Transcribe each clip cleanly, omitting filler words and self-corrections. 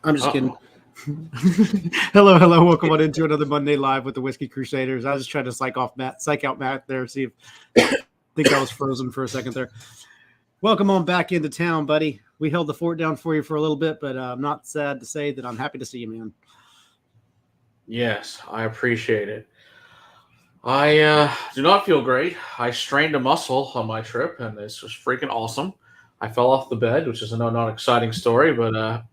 I'm just kidding. Hello. Welcome on into another Monday Live with the Whiskey Crusaders. I was just trying to psych out Matt there, see if think I was frozen for a second there. Welcome on back into town, buddy. We held the fort down for you for a little bit, but I'm not sad to say that I'm happy to see you, man. Yes, I appreciate it. I do not feel great. I strained a muscle on my trip, and this was freaking awesome. I fell off the bed, which is a not exciting story, but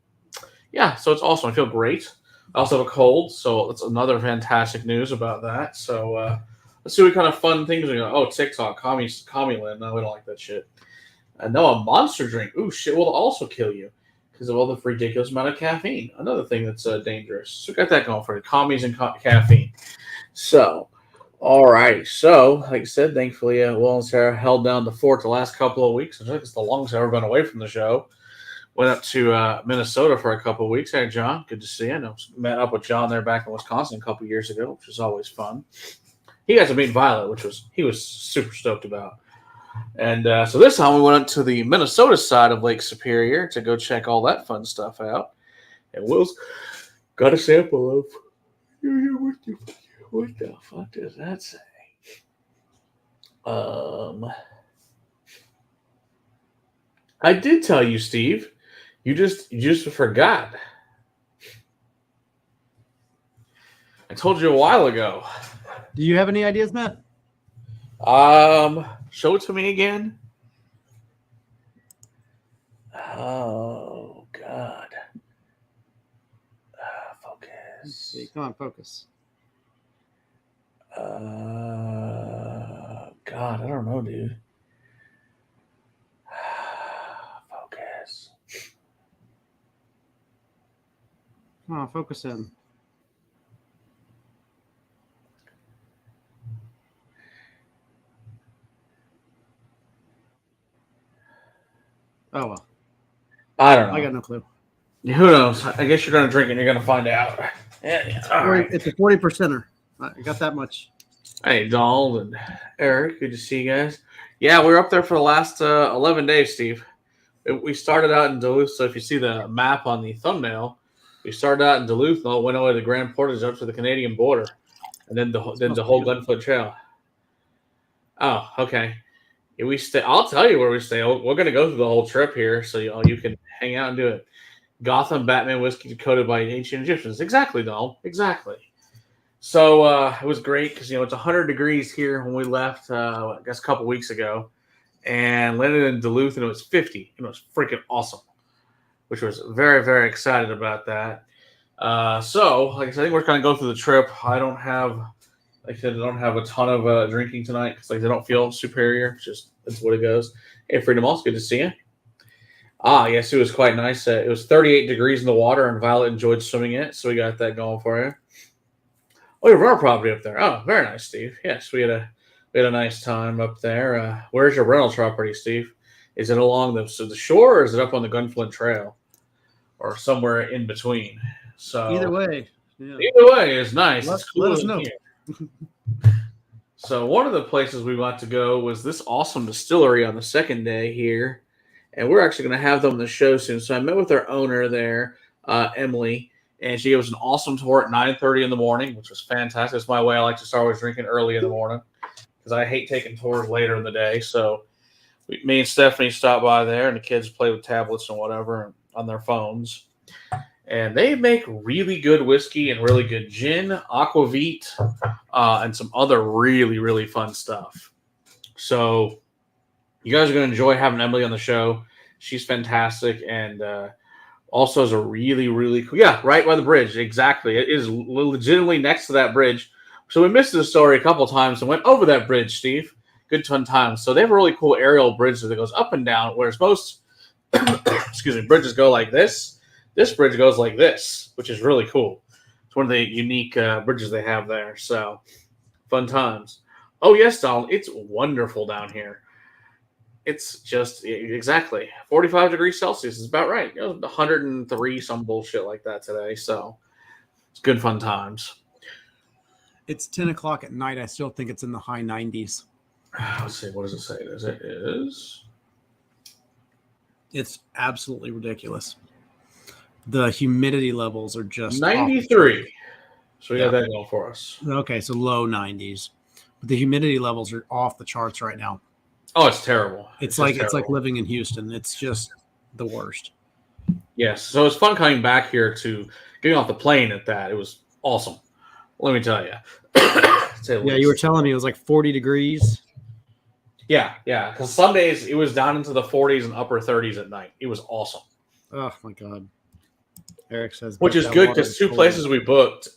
yeah, so it's awesome. I feel great. I also have a cold, so that's another fantastic news about that. So let's see what kind of fun things we got. Oh, TikTok, Commieland. No, we don't like that shit. No, a monster drink. Ooh, shit will also kill you because of all the ridiculous amount of caffeine. Another thing that's dangerous. So we got that going for you. Commies and caffeine. So, all right. So, like I said, thankfully, Will and Sarah held down the fort the last couple of weeks. I think it's the longest I've ever been away from the show. Went up to Minnesota for a couple of weeks. Hey, John, good to see you. I met up with John there back in Wisconsin a couple of years ago, which was always fun. He got to meet Violet, which he was super stoked about. And so this time we went up to the Minnesota side of Lake Superior to go check all that fun stuff out. And Will's got a sample of. What the fuck does that say? I did tell you, Steve. You just forgot. I told you a while ago. Do you have any ideas, Matt? Show it to me again. Oh God. Focus. Let's see. Come on, focus. God, I don't know, dude. Focus. Come on, focus in. Oh well. I don't know. I got no clue. Who knows? I guess you're gonna drink it and you're gonna find out. Yeah. It's a 40%er. I got that much. Hey, Donald and Eric, good to see you guys. Yeah, we were up there for the last 11 days, Steve. We started out in Duluth, so if you see the map on the thumbnail, we started out in Duluth and went away to Grand Portage up to the Canadian border, and then the whole Gunfoot Trail. Oh, okay. Yeah, we stay. I'll tell you where we stay. We're going to go through the whole trip here, so you can hang out and do it. Gotham Batman whiskey decoded by ancient Egyptians. Exactly, Donald. Exactly. So it was great because it's 100 degrees here when we left. I guess a couple weeks ago, and landed in Duluth, and it was 50. It was freaking awesome, which was very, very excited about that. So, like I said, I think we're going to go through the trip. I don't have a ton of drinking tonight because I don't feel superior. That's what it goes. Hey, Freedom All's good to see you. Yes, it was quite nice. It was 38 degrees in the water, and Violet enjoyed swimming in it, so we got that going for you. Oh, your rental property up there. Oh, very nice, Steve. Yes, we had a nice time up there. Where's your rental property, Steve? Is it along the shore, or is it up on the Gunflint Trail, or somewhere in between? So either way is nice. Let us know. So one of the places we want to go was this awesome distillery on the second day here, and we're actually going to have them on the show soon. So I met with their owner there, Emily. And she gave us an awesome tour at 9:30 in the morning, which was fantastic. That's my way. I like to start always drinking early in the morning because I hate taking tours later in the day. So me and Stephanie stopped by there, and the kids play with tablets and whatever on their phones. And they make really good whiskey and really good gin, aquavit, and some other really, really fun stuff. So you guys are going to enjoy having Emily on the show. She's fantastic, and also is a really, really cool. Yeah, right by the bridge. Exactly. It is legitimately next to that bridge. So we missed the story a couple times and went over that bridge, Steve. Good fun times. So they have a really cool aerial bridge that goes up and down, whereas most bridges go like this. This bridge goes like this, which is really cool. It's one of the unique bridges they have there. So fun times. Oh, yes, Donald. It's wonderful down here. It's just exactly 45 degrees Celsius is about right. 103, some bullshit like that today. So it's good fun times. It's 10 o'clock at night. I still think it's in the high 90s. Let's see. What does it say? It is. It's absolutely ridiculous. the humidity levels are just 93. So we Yeah. got that going for us. Okay, so low 90s. But the humidity levels are off the charts right now. Oh, it's terrible. It's just like terrible. living in Houston. It's just the worst. Yes. So it's fun coming back here to getting off the plane at that. It was awesome. Let me tell you. Yeah, you were telling me it was like 40 degrees. Yeah. Because some days it was down into the 40s and upper 30s at night. It was awesome. Oh my God. Eric says, which is good because two places we booked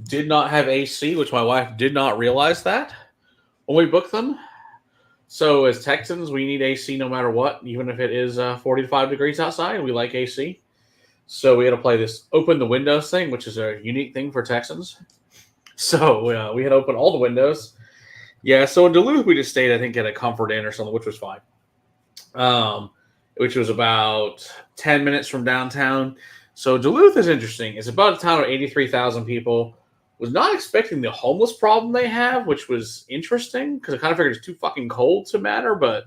did not have AC, which my wife did not realize that when we booked them. So as Texans, we need AC no matter what, even if it is 45 degrees outside. We like AC. So we had to play this open the windows thing, which is a unique thing for Texans. So we had to open all the windows. Yeah, so in Duluth, we just stayed, I think, at a Comfort Inn or something, which was fine. Which was about 10 minutes from downtown. So Duluth is interesting. It's about a town of 83,000 people. Was not expecting the homeless problem they have, which was interesting because I kind of figured it's too fucking cold to matter, but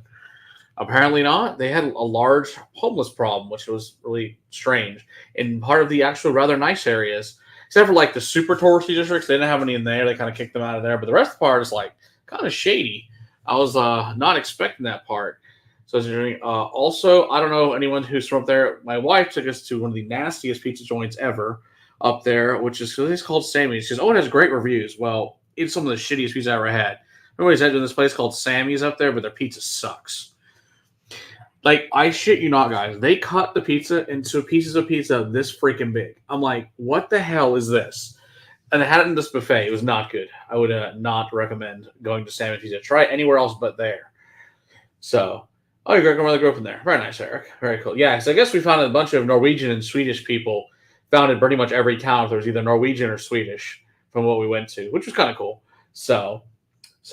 apparently not. They had a large homeless problem, which was really strange. In part of the actual rather nice areas, except for like the super touristy districts, they didn't have any in there. They kind of kicked them out of there. But the rest of the part is like kind of shady. I was not expecting that part. So also, I don't know anyone who's from up there. My wife took us to one of the nastiest pizza joints ever up there, which is it's called Sammy's. She says, "Oh, it has great reviews." Well, it's some of the shittiest pizza I ever had. Everybody's had this place called Sammy's up there, but their pizza sucks. Like, I shit you not, guys. They cut the pizza into pieces of pizza this freaking big. I'm like, what the hell is this? And they had it in this buffet. It was not good. I would not recommend going to Sammy's Pizza. Try it anywhere else but there. So, oh, you're going to go from there. Very nice, Eric. Very cool. Yeah, so I guess we found a bunch of Norwegian and Swedish people found in pretty much every town if there was either Norwegian or Swedish from what we went to, which was kind of cool. So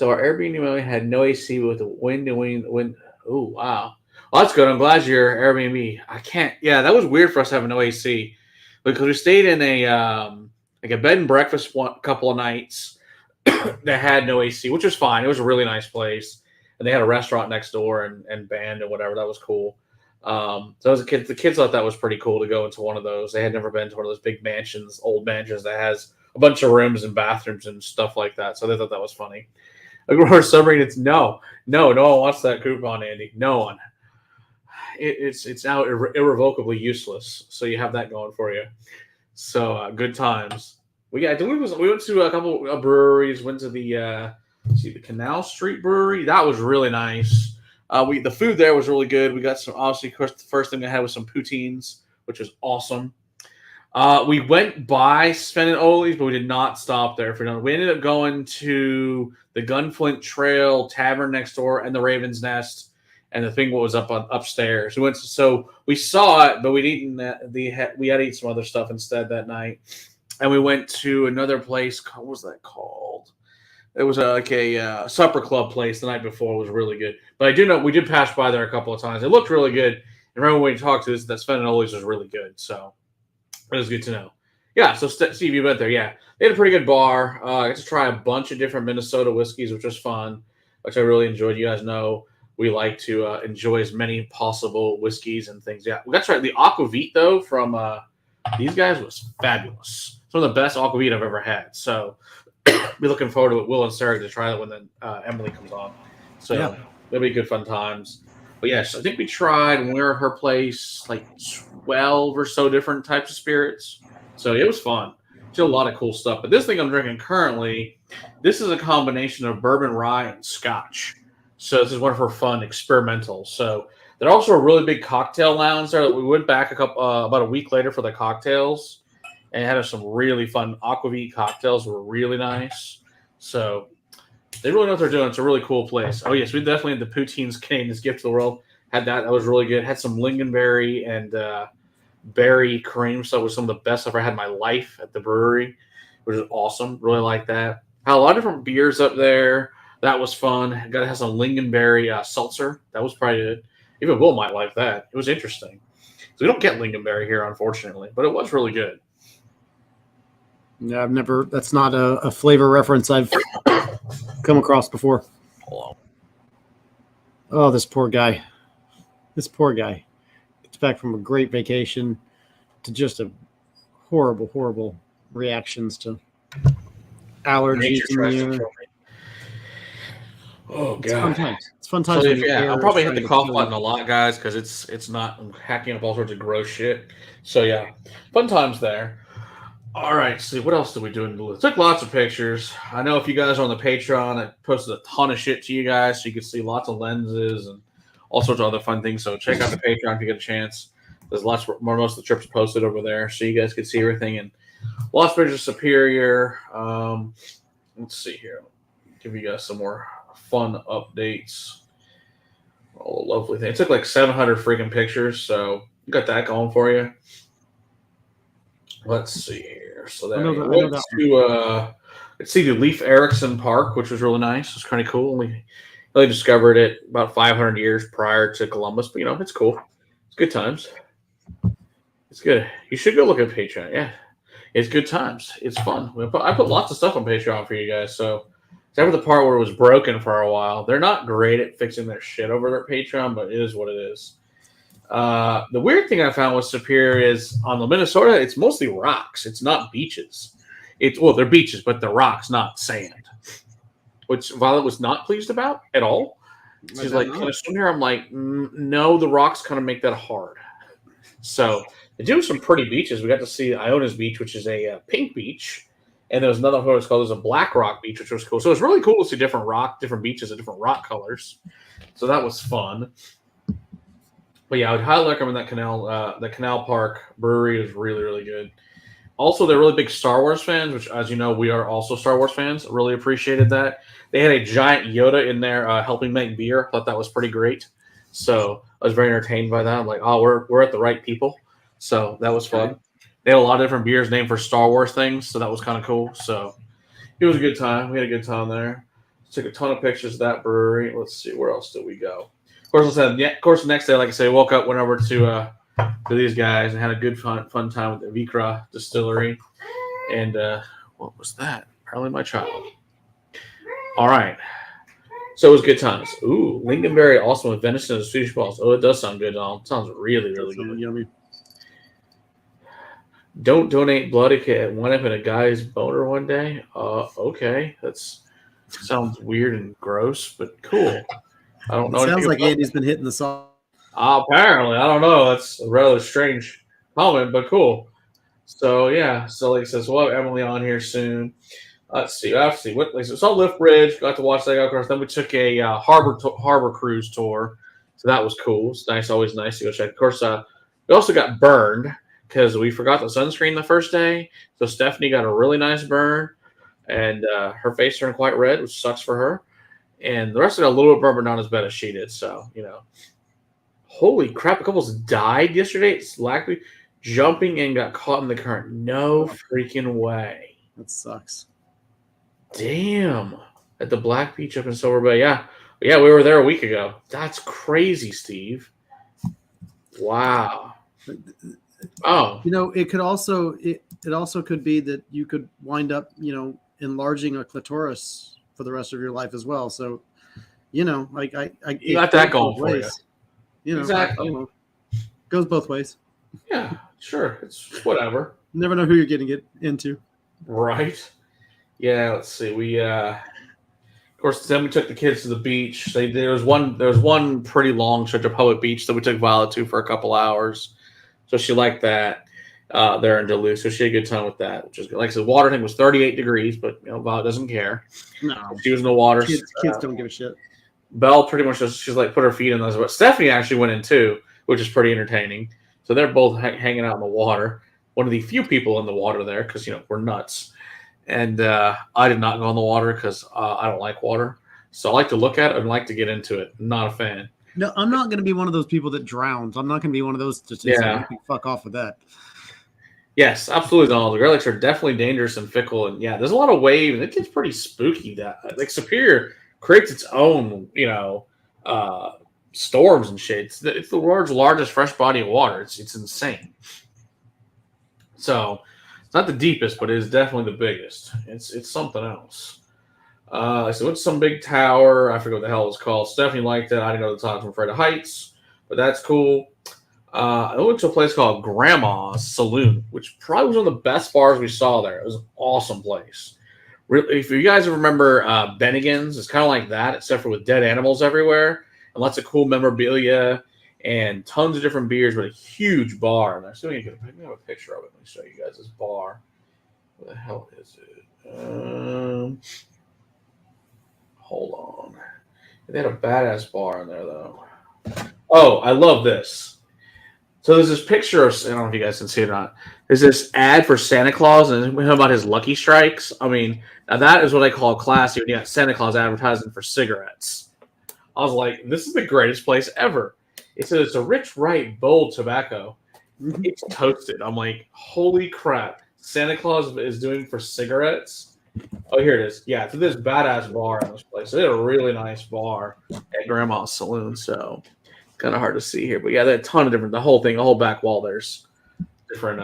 our Airbnb had no AC with the wind. Oh, wow. Well, that's good. I'm glad your Airbnb. I can't. Yeah, that was weird for us having no AC because we stayed in a like a bed and breakfast couple of nights that had no AC, which was fine. It was a really nice place. And they had a restaurant next door and band and whatever. That was cool. So as a kid, the kids thought that was pretty cool to go into one of those. They had never been to one of those big mansions, old mansions that has a bunch of rooms and bathrooms and stuff like that. So they thought that was funny. Or submarine, it's no one wants that coupon, Andy. No one. It's now irrevocably useless. So you have that going for you. So good times. We went to a couple of breweries. Went to the Canal Street Brewery. That was really nice. The food there was really good. We got some, obviously, of course, the first thing I had was some poutines, which was awesome. We went by Sven and Oli's, but we did not stop there. We ended up going to the Gunflint Trail Tavern next door and the Raven's Nest and the thing what was upstairs. So we saw it, but we had to eat some other stuff instead that night. And we went to another place. What was that called? It was like a supper club place the night before. It was really good. But I do know we did pass by there a couple of times. It looked really good. And remember when we talked to that Sven and Oli's was really good. So it was good to know. Yeah, so Steve, you went there. Yeah, they had a pretty good bar. I got to try a bunch of different Minnesota whiskeys, which was fun, which I really enjoyed. You guys know we like to enjoy as many possible whiskeys and things. Yeah, we got to try the Aquavit, though, from these guys was fabulous. Some of the best Aquavit I've ever had. So be looking forward to it. Will and Sarah to try that when then Emily comes on. So yeah. It'll be good fun times. But yes, I think we tried when we were at her place like 12 or so different types of spirits. So it was fun. Still a lot of cool stuff. But this thing I'm drinking currently, this is a combination of bourbon, rye, and scotch. So this is one of her fun experimentals. So they're also a really big cocktail lounge there. We went back about a week later for the cocktails. And had some really fun Aquavit cocktails. Were really nice. So they really know what they're doing. It's a really cool place. Oh, yes, we definitely had the Poutine's Canadian's Gift to the World. Had that. That was really good. Had some lingonberry and berry cream. So it was some of the best I've ever had in my life at the brewery, which is awesome. Really like that. Had a lot of different beers up there. That was fun. Got to have some lingonberry seltzer. That was probably good. Even Will might like that. It was interesting. So we don't get lingonberry here, unfortunately, but it was really good. Yeah, that's not a flavor reference I've come across before. Oh, this poor guy. Gets back from a great vacation, to just a horrible reactions to allergies Nature in the tries to air. kill me. Oh It's fun God. times. It's fun So times when if the air I'll is probably hit trying the to cough kill button you. a lot, guys, because it's not I'm hacking up all sorts of gross shit. So yeah, fun times there. All right, see what else did we do in the list? Took lots of pictures. I know if you guys are on the Patreon, I posted a ton of shit to you guys, so you can see lots of lenses and all sorts of other fun things. So check out the Patreon if you get a chance. There's lots more. Most of the trips posted over there, so you guys can see everything. And lots of pictures of Superior. Let's see here. Give you guys some more fun updates. Oh, lovely thing. It took like 700 freaking pictures, so you got that going for you. Let's see here. So there we I know went that one. to let's see the Leif Erikson Park, which was really nice. It was kind of cool. We really discovered it about 500 years prior to Columbus, but it's cool. It's good times. It's good. You should go look at Patreon. Yeah, it's good times. It's fun. I put lots of stuff on Patreon for you guys. So except for the part where it was broken for a while, they're not great at fixing their shit over their Patreon, but it is what it is. The weird thing I found with Superior is on the Minnesota, it's mostly rocks. It's not beaches. They're beaches, but they're rocks, not sand. Which Violet was not pleased about at all. She's like, "Can I swim here?" I'm like, "No, the rocks kind of make that hard." So they do some pretty beaches. We got to see Iona's Beach, which is a pink beach, and there was another one was called a Black Rock Beach, which was cool. So it was really cool to see different beaches and different rock colors. So that was fun. But yeah, I would highly recommend that Canal Park Brewery is really, really good. Also, they're really big Star Wars fans, which, as you know, we are also Star Wars fans. Really appreciated that. They had a giant Yoda in there helping make beer. Thought that was pretty great. So I was very entertained by that. I'm like, oh, we're at the right people. So that was fun. They had a lot of different beers named for Star Wars things, so that was kind of cool. So it was a good time. We had a good time there. Took a ton of pictures of that brewery. Let's see, where else did we go? Of course, the next day, like I say, woke up, went over to these guys, and had a good fun time with the Vikra distillery. And what was that? Apparently my child. All right. So it was good times. Ooh, lingonberry also with venison and Swedish balls. Oh, it does sound good, Donald. It sounds really, really good. Yummy. Don't donate blood and wind up in a guy's boner one day. Okay. Sounds weird and gross, but cool. I don't know. It sounds like Andy's been hitting the song. Apparently, I don't know. That's a rather strange comment, but cool. So yeah, so like I says, we'll have Emily on here soon. Let's see. I have to see what. Like, so saw Lift Bridge. Got to watch that. Of course, then we took a harbor cruise tour. So that was cool. It's nice. Always nice to go check. Of course, we also got burned because we forgot the sunscreen the first day. So Stephanie got a really nice burn, and her face turned quite red, which sucks for her. And the rest of it got a little bit burned, but not as bad as she did. So holy crap! A couple's died yesterday. It's likely jumping and got caught in the current. No freaking way. That sucks. Damn. At the Black Beach up in Silver Bay. Yeah, we were there a week ago. That's crazy, Steve. Wow. Oh. It could also it also could be that you could wind up, enlarging a clitoris for the rest of your life as well. So, like I You got that going for you. Exactly. Goes both ways. Yeah, sure. It's whatever. Never know who you're getting it into. Right. Yeah, let's see. We of course then we took the kids to the beach. There was one pretty long stretch of public beach that we took Violet to for a couple hours. So she liked that there in Duluth. So she had a good time with that, which is good. Like I said, the water tank was 38 degrees, but Violet doesn't care. No. She was in the water. Kids don't give a shit. Belle pretty much she's like put her feet in those. But Stephanie actually went in too, which is pretty entertaining. So they're both hanging out in the water. One of the few people in the water there because we're nuts. And I did not go in the water because I don't like water. So I like to look at it and like to get into it. I'm not a fan. No, I'm not going to be one of those people that drowns. I'm not going to be one of those just you can fuck off with that. Yes, absolutely. Donald. The garlics are definitely dangerous and fickle. And yeah, there's a lot of waves. It gets pretty spooky. That like Superior creates its own, storms and shit. It's the world's largest fresh body of water. It's insane. So it's not the deepest, but it is definitely the biggest. It's something else. So it's some big tower. I forget what the hell it's called. Stephanie liked it. I didn't know the top. I'm afraid of heights, but that's cool. I went to a place called Grandma's Saloon, which probably was one of the best bars we saw there. It was an awesome place. Really, if you guys remember Bennigan's, it's kind of like that, except for with dead animals everywhere and lots of cool memorabilia and tons of different beers, but a huge bar. And I still need to have a picture of it. Let me show you guys this bar. Where the hell is it? Hold on. They had a badass bar in there, though. Oh, I love this. So there's this picture of, I don't know if you guys can see it or not. There's this ad for Santa Claus and about his Lucky Strikes. I mean, now that is what I call classy when you got Santa Claus advertising for cigarettes. I was like, this is the greatest place ever. It says it's a rich, ripe, bold tobacco. It's toasted. I'm like, holy crap. Santa Claus is doing for cigarettes. Oh, here it is. Yeah, it's this badass bar in this place. They had a really nice bar at Grandma's Saloon, so it's kind of hard to see here. But yeah, they had a ton of different, the whole thing, the whole back wall, there's different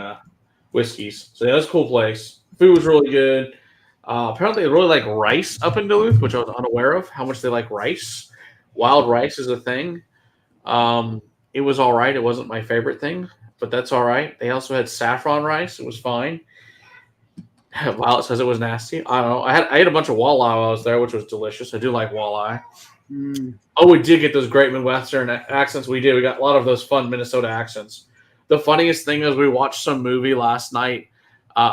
whiskeys. So yeah, that's a cool place. Food was really good. Apparently they really like rice up in Duluth, which I was unaware of, how much they like rice. Wild rice is a thing. It was all right. It wasn't my favorite thing, but that's all right. They also had saffron rice. It was fine. Violet says it was nasty. I don't know. I ate a bunch of walleye while I was there, which was delicious. I do like walleye. Oh, we did get those great Midwestern accents. We did. We got a lot of those fun Minnesota accents. The funniest thing is we watched some movie last night,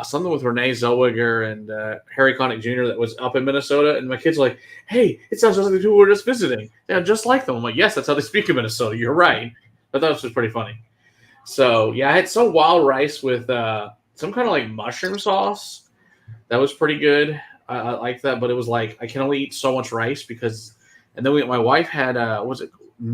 something with Renee Zellweger and Harry Connick Jr. that was up in Minnesota, and my kids are like, "Hey, it sounds just like the people we're just visiting. Yeah, just like them." I'm like, "Yes, that's how they speak in Minnesota. You're right." I thought this was pretty funny. So yeah, I had some wild rice with some kind of like mushroom sauce. That was pretty good. I like that, but it was like I can only eat so much rice because. And then my wife had was it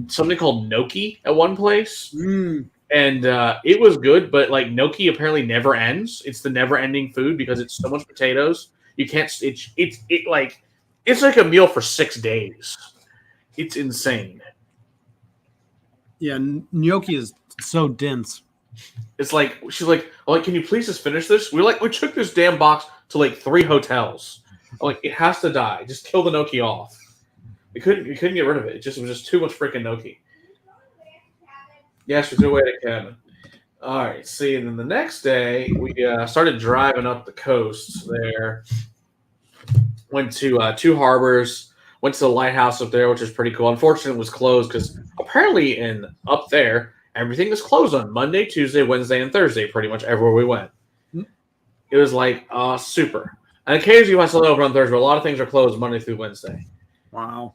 something called gnocchi at one place, and it was good. But like gnocchi apparently never ends. It's the never-ending food because it's so much potatoes. You can't. It's like a meal for 6 days. It's insane. Yeah, gnocchi is so dense. She's like, "Oh, can you please just finish this?" We took this damn box to like 3 hotels. I'm like, it has to die. Just kill the gnocchi off. We couldn't get rid of it. It was just too much freaking gnocchi. Yes, we threw away the cabin. All right, see, and then the next day we started driving up the coast there. Went to 2 harbors. Went to the lighthouse up there, which is pretty cool. Unfortunately, it was closed because apparently up there everything is closed on Monday, Tuesday, Wednesday, and Thursday. Pretty much everywhere we went. It was like super. And occasionally, I still open on Thursday, but a lot of things are closed Monday through Wednesday. Wow.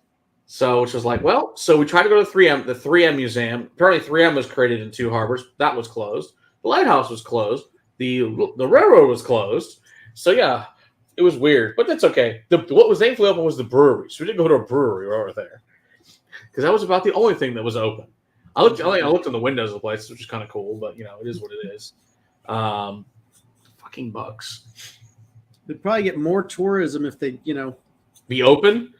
So, which was like, so we tried to go to the 3M museum. Apparently 3M was created in 2 harbors. That was closed. The lighthouse was closed. The railroad was closed. So, yeah, it was weird. But that's okay. What was thankfully open was the brewery. So we didn't go to a brewery over there. Because that was about the only thing that was open. I looked in the windows of the place, which is kind of cool. But, it is what it is. Fucking bugs. They'd probably get more tourism if they, be open.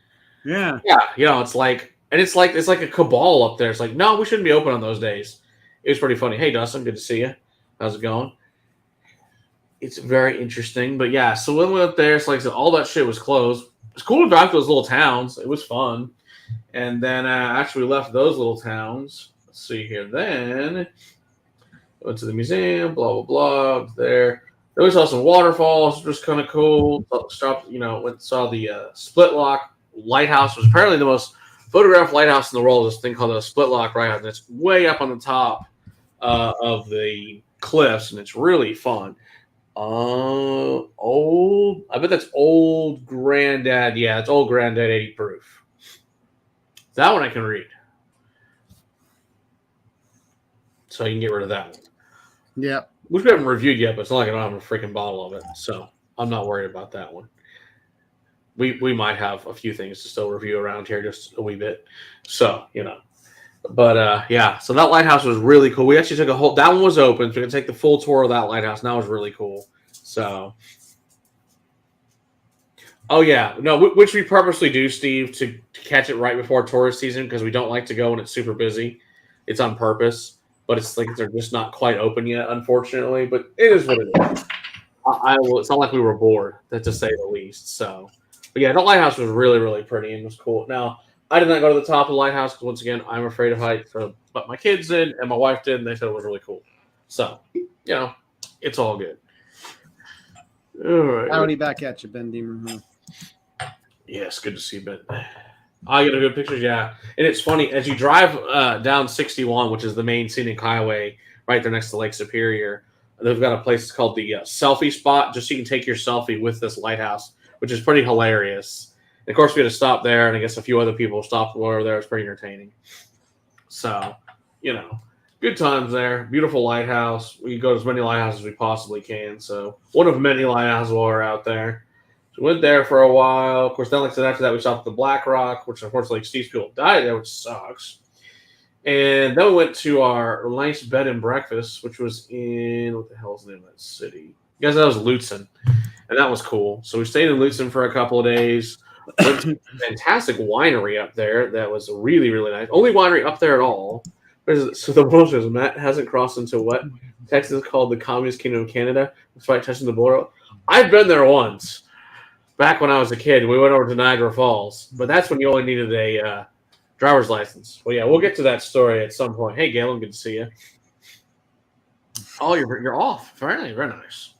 Yeah. Yeah, it's like a cabal up there. It's like, no, we shouldn't be open on those days. It was pretty funny. Hey, Dustin, good to see you. How's it going? It's very interesting. But yeah, so when we went up there, it's like all that shit was closed. It's cool to drive to those little towns. It was fun. And then after we left those little towns, let's see here. Then went to the museum, blah, blah, blah. There. Then we saw some waterfalls, which was kind of cool. Stopped, went saw the Split Lock lighthouse. Was apparently the most photographed lighthouse in the world. This thing called the Split Lock lighthouse. And it's way up on the top of the cliffs, and it's really fun. I bet that's Old Granddad. Yeah, it's Old Granddad 80 proof. That one I can read. So you can get rid of that one. Yeah. Which we haven't reviewed yet, but it's not like I don't have a freaking bottle of it. So I'm not worried about that one. We might have a few things to still review around here, just a wee bit. So, But yeah, so that lighthouse was really cool. We actually took that one was open, so we could take the full tour of that lighthouse. And that was really cool. So, oh yeah, no, which we purposely do, Steve, to catch it right before tourist season because we don't like to go when it's super busy. It's on purpose, but it's like they're just not quite open yet, unfortunately. But it is what it is. It's not like we were bored, to say the least. So, but yeah, the lighthouse was really, really pretty and was cool. Now, I did not go to the top of the lighthouse because once again, I'm afraid of heights. But my kids did, and my wife did, and they said it was really cool. So, it's all good. All right. Howdy back at you, Ben Deemer. Yes, good to see you, Ben. I get a good picture, yeah. And it's funny, as you drive down 61, which is the main scenic highway right there next to Lake Superior, they've got a place called the selfie spot, just so you can take your selfie with this lighthouse, which is pretty hilarious. And of course, we had to stop there, and I guess a few other people stopped while we were there. It's pretty entertaining. So, good times there. Beautiful lighthouse. We go to as many lighthouses as we possibly can. So, one of many lighthouses while we're out there. So we went there for a while. Of course, then, like I said, after that, we stopped at the Black Rock, which unfortunately Steve's people died there, which sucks. And then we went to our nice bed and breakfast, which was in, what the hell is the name of that city? You guys know that was Lutzen. And that was cool. So we stayed in Lutzen for a couple of days. Went to a fantastic winery up there that was really, really nice. Only winery up there at all. So the bullshit is Matt hasn't crossed into what Texas is called the Communist Kingdom of Canada, despite touching the border. I've been there once. Back when I was a kid, we went over to Niagara Falls, but that's when you only needed a driver's license. Well, yeah, we'll get to that story at some point. Hey, Galen, good to see you. Oh, you're off. Very nice.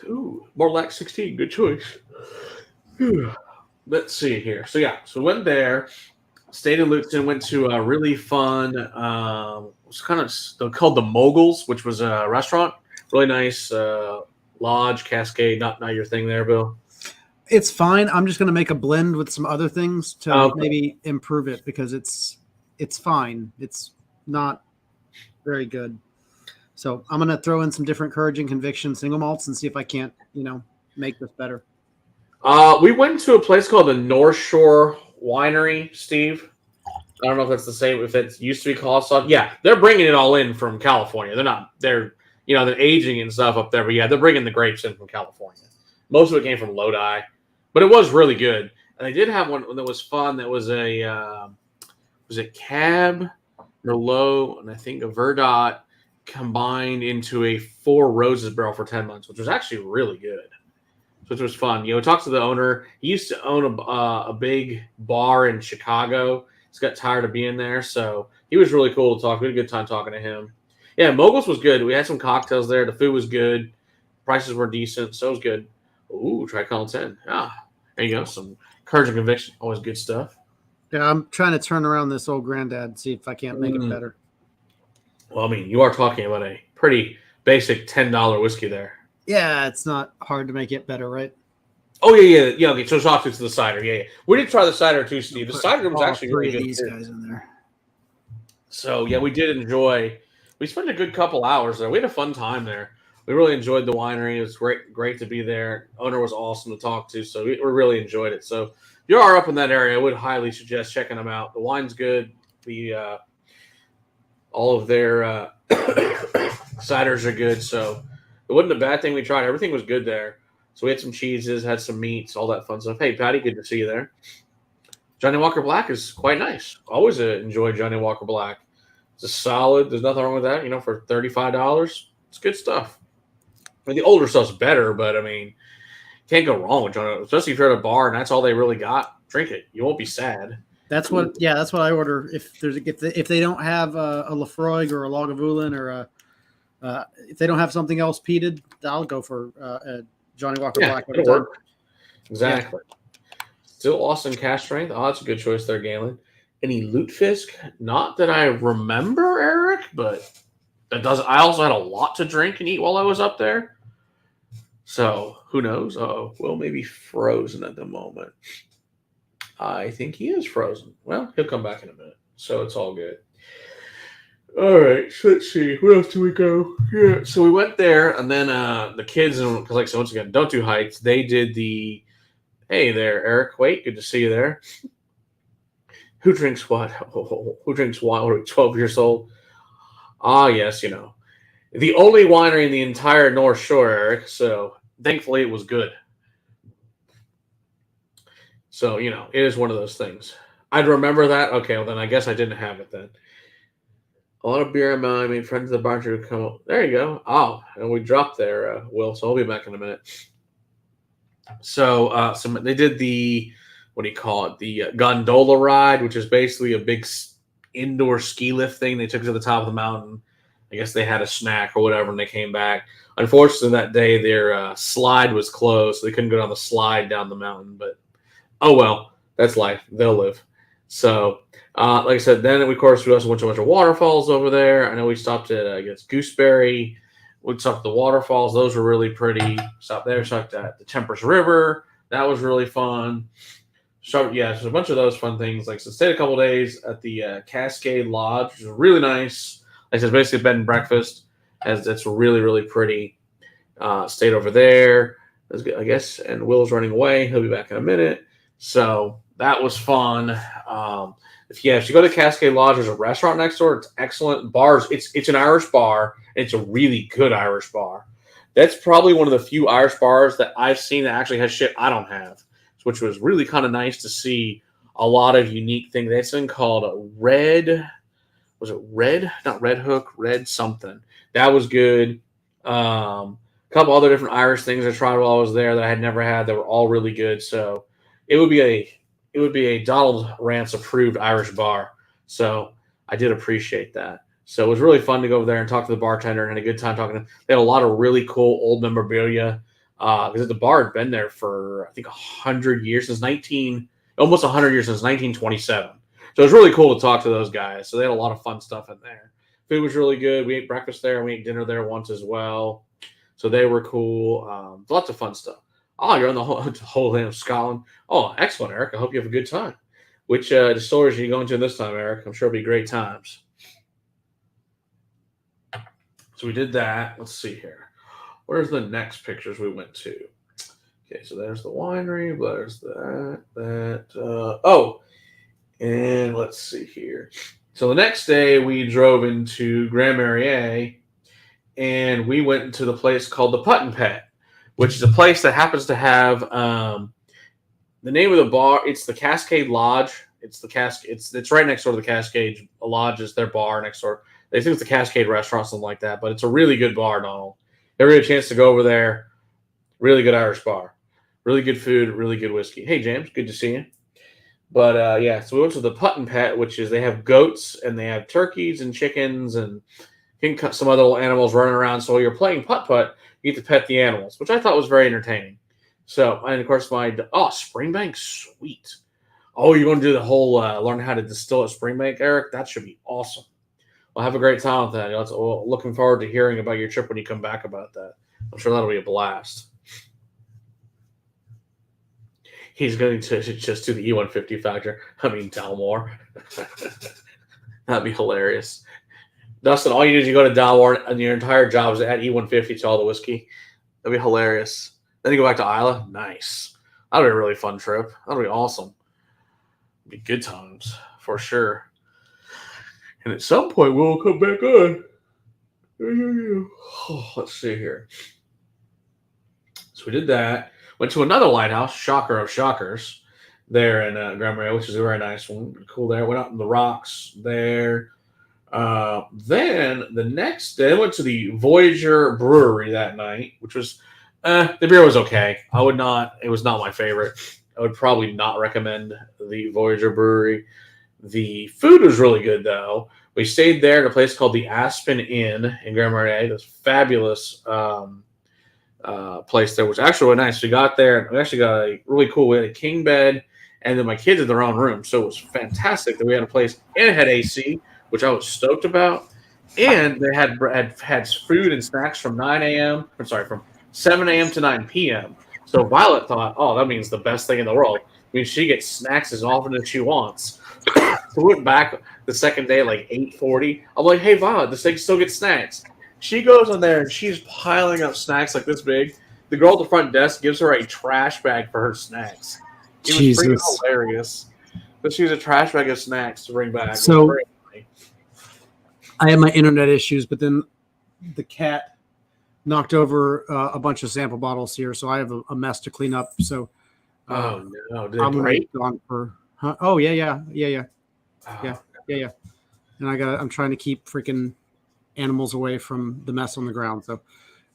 Ooh, more like 16. Good choice. Let's see here. So we went there, stayed in Luton, went to a really fun, it's kind of called the Moguls, which was a restaurant. Really nice lodge, Cascade. Not your thing there, Bill. It's fine. I'm just going to make a blend with some other things to maybe improve it because it's fine. It's not very good. So I'm going to throw in some different Courage and Conviction single malts and see if I can't, make this better. We went to a place called the North Shore Winery, Steve. I don't know if that's the same, if it used to be called something. Yeah, they're bringing it all in from California. They're aging and stuff up there. But yeah, they're bringing the grapes in from California. Most of it came from Lodi, but it was really good. And they did have one that was fun. That was was it Cab, Merlot, and I think a Verdot combined into a Four Roses barrel for 10 months, which was actually really good. Which was fun. We talked to the owner. He used to own a big bar in Chicago. He's got tired of being there, so he was really cool to talk. We had a good time talking to him. Yeah, Moguls was good. We had some cocktails there. The food was good. Prices were decent, so it was good. Ooh, try Colin 10. Ah, there you go. Some Courage and Conviction. Always good stuff. Yeah, I'm trying to turn around this old granddad, see if I can't make it better. Well, I mean, you are talking about a pretty basic $10 whiskey there. Yeah, it's not hard to make it better, right? Oh, yeah. Okay, so talk to the cider. Yeah. We did try the cider too, Steve. The cider was actually really good. These guys in there. So, yeah, we did enjoy. We spent a good couple hours there. We had a fun time there. We really enjoyed the winery. It was great to be there. Owner was awesome to talk to, so we really enjoyed it. So, if you are up in that area, I would highly suggest checking them out. The wine's good. The all of their ciders are good, so it wasn't a bad thing we tried. Everything was good there. So we had some cheeses, had some meats, all that fun stuff. Hey, Patty, good to see you there. Johnny Walker Black is quite nice. Always enjoy Johnny Walker Black. It's a solid. There's nothing wrong with that. For $35, it's good stuff. I mean, the older stuff's better, but I mean, can't go wrong with Johnny. Especially if you're at a bar and that's all they really got. Drink it. You won't be sad. That's what I order. If they don't have a Lafroig or a Lagavulin or if they don't have something else peated, I'll go for Johnny Walker Black. It'll work. Exactly. Yeah. Still Austin cash strength. Oh, that's a good choice there, Galen. Any lutefisk? Not that I remember, Eric, but that doesn't. I also had a lot to drink and eat while I was up there. So who knows? Will maybe frozen at the moment. I think he is frozen. Well, he'll come back in a minute, so it's all good. All right, so let's see. Where else do we go? Yeah, so we went there, and then the kids, because like so once again, don't do heights. They did the. Hey there, Eric. Wait, good to see you there. Who drinks what? Who drinks wine? What are we, 12 years old? Ah, yes, the only winery in the entire North Shore, Eric. So thankfully, it was good. So it is one of those things. I'd remember that. Okay, well then I guess I didn't have it then. A lot of beer in mind. I mean, friends of the bartender would come up. There you go. Oh, and we dropped there, Will. So I'll be back in a minute. So they did the what do you call it? The gondola ride, which is basically a big indoor ski lift thing. They took it to the top of the mountain. I guess they had a snack or whatever, and they came back. Unfortunately, that day their slide was closed, so they couldn't go down the slide down the mountain. But oh well, that's life. They'll live. So, like I said, then of course we also went to a bunch of waterfalls over there. I know we stopped at I guess Gooseberry. We stopped at the waterfalls; those were really pretty. Stopped there. Stopped at the Temperance River. That was really fun. So yeah, there's a bunch of those fun things. Like so, stayed a couple days at the Cascade Lodge, which is really nice. Like I said, basically bed and breakfast. It's really pretty. Stayed over there, I guess. And Will's running away. He'll be back in a minute. So that was fun. If you go to Cascade Lodge, there's a restaurant next door. It's excellent. Bars. It's an Irish bar. And it's a really good Irish bar. That's probably one of the few Irish bars that I've seen that actually has shit I don't have, which was really kind of nice to see. A lot of unique things. They had something called Red. Was it Red? Not Red Hook. Red something. That was good. A couple other different Irish things I tried while I was there that I had never had that were all really good. So it would be a Donald Rance approved Irish bar. So I did appreciate that. So it was really fun to go over there and talk to the bartender and had a good time talking to them. They had a lot of really cool old memorabilia because the bar had been there for I think 100 years almost 100 years since 1927. So it was really cool to talk to those guys. So they had a lot of fun stuff in there. Food was really good. We ate breakfast there and we ate dinner there once as well. So they were cool. Lots of fun stuff. Oh, you're on the whole land of Scotland. Oh, excellent, Eric. I hope you have a good time. Which distilleries are you going to this time, Eric? I'm sure it'll be great times. So we did that. Let's see here. Where's the next pictures we went to? Okay, so there's the winery. There's that. And let's see here. So the next day we drove into Grand Marnier and we went into the place called the Putt and Pet, which is a place that happens to have the name of the bar. It's the Cascade Lodge. It's right next door to the Cascade Lodge. Is their bar next door. They think it's the Cascade Restaurant, something like that. But it's a really good bar, Donald. Ever get a chance to go over there? Really good Irish bar. Really good food. Really good whiskey. Hey, James. Good to see you. But, so we went to the Putt and Pet, which is they have goats and they have turkeys and chickens and some other little animals running around. So while you're playing putt-putt, you get to pet the animals, which I thought was very entertaining. So, and of course, Springbank, sweet. Oh, you're going to do the whole learn how to distill at Springbank, Eric? That should be awesome. Well, have a great time with that. Looking forward to hearing about your trip when you come back about that. I'm sure that'll be a blast. He's going to just do the E150 factor. I mean, Dalmore. That'd be hilarious. Dustin, all you do is you go to Dalmore and your entire job is to add E150 to all the whiskey. That'd be hilarious. Then you go back to Isla. Nice. That'll be a really fun trip. That'll be awesome. Be good times for sure. And at some point, we'll come back on. Oh, let's see here. So we did that. Went to another lighthouse, shocker of shockers, there in Grand Marnier, which is a very nice one. Cool there. Went out in the rocks there. Then the next day, I went to the Voyager Brewery that night, which was, the beer was okay. It was not my favorite. I would probably not recommend the Voyager Brewery. The food was really good, though. We stayed there at a place called the Aspen Inn in Grand Marnier. It was fabulous place there, was actually really nice. We got there and we actually got a really cool, we had a king bed and then my kids in their own room. So it was fantastic that we had a place and it had AC, which I was stoked about. And they had food and snacks from 7 a.m. to 9 p.m. So Violet thought, oh, that means the best thing in the world. I mean, she gets snacks as often as she wants. So we went back the second day, like 8:40. I'm like, hey, Violet, this thing still gets snacks. She goes in there and she's piling up snacks like this big. The girl at the front desk gives her a trash bag for her snacks. It was pretty hilarious. But she has a trash bag of snacks to bring back. So I had my internet issues, but then the cat knocked over a bunch of sample bottles here, so I have a mess to clean up. So no, did it I'm break? gone for. Huh? Oh yeah. And I'm trying to keep freaking animals away from the mess on the ground. So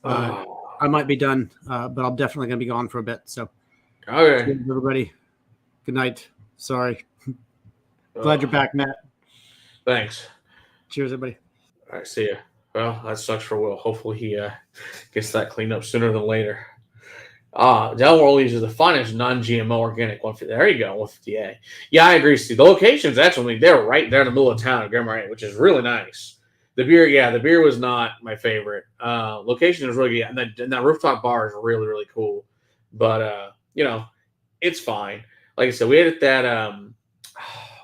I might be done, but I'm definitely gonna be gone for a bit. So okay, everybody, Good night. Sorry. Glad you're back, Matt. Thanks. Cheers, everybody. All right, see ya. Well, that sucks for Will. Hopefully he gets that cleaned up sooner than later. Delaware Orleans is the finest non-GMO organic 150. There you go, 150A. Yeah, I agree, Steve. The location's actually, they're right there in the middle of town at Grand Marais, which is really nice. The beer was not my favorite. Location is really good, and that rooftop bar is really, really cool. But, it's fine. Like I said, we ate at that,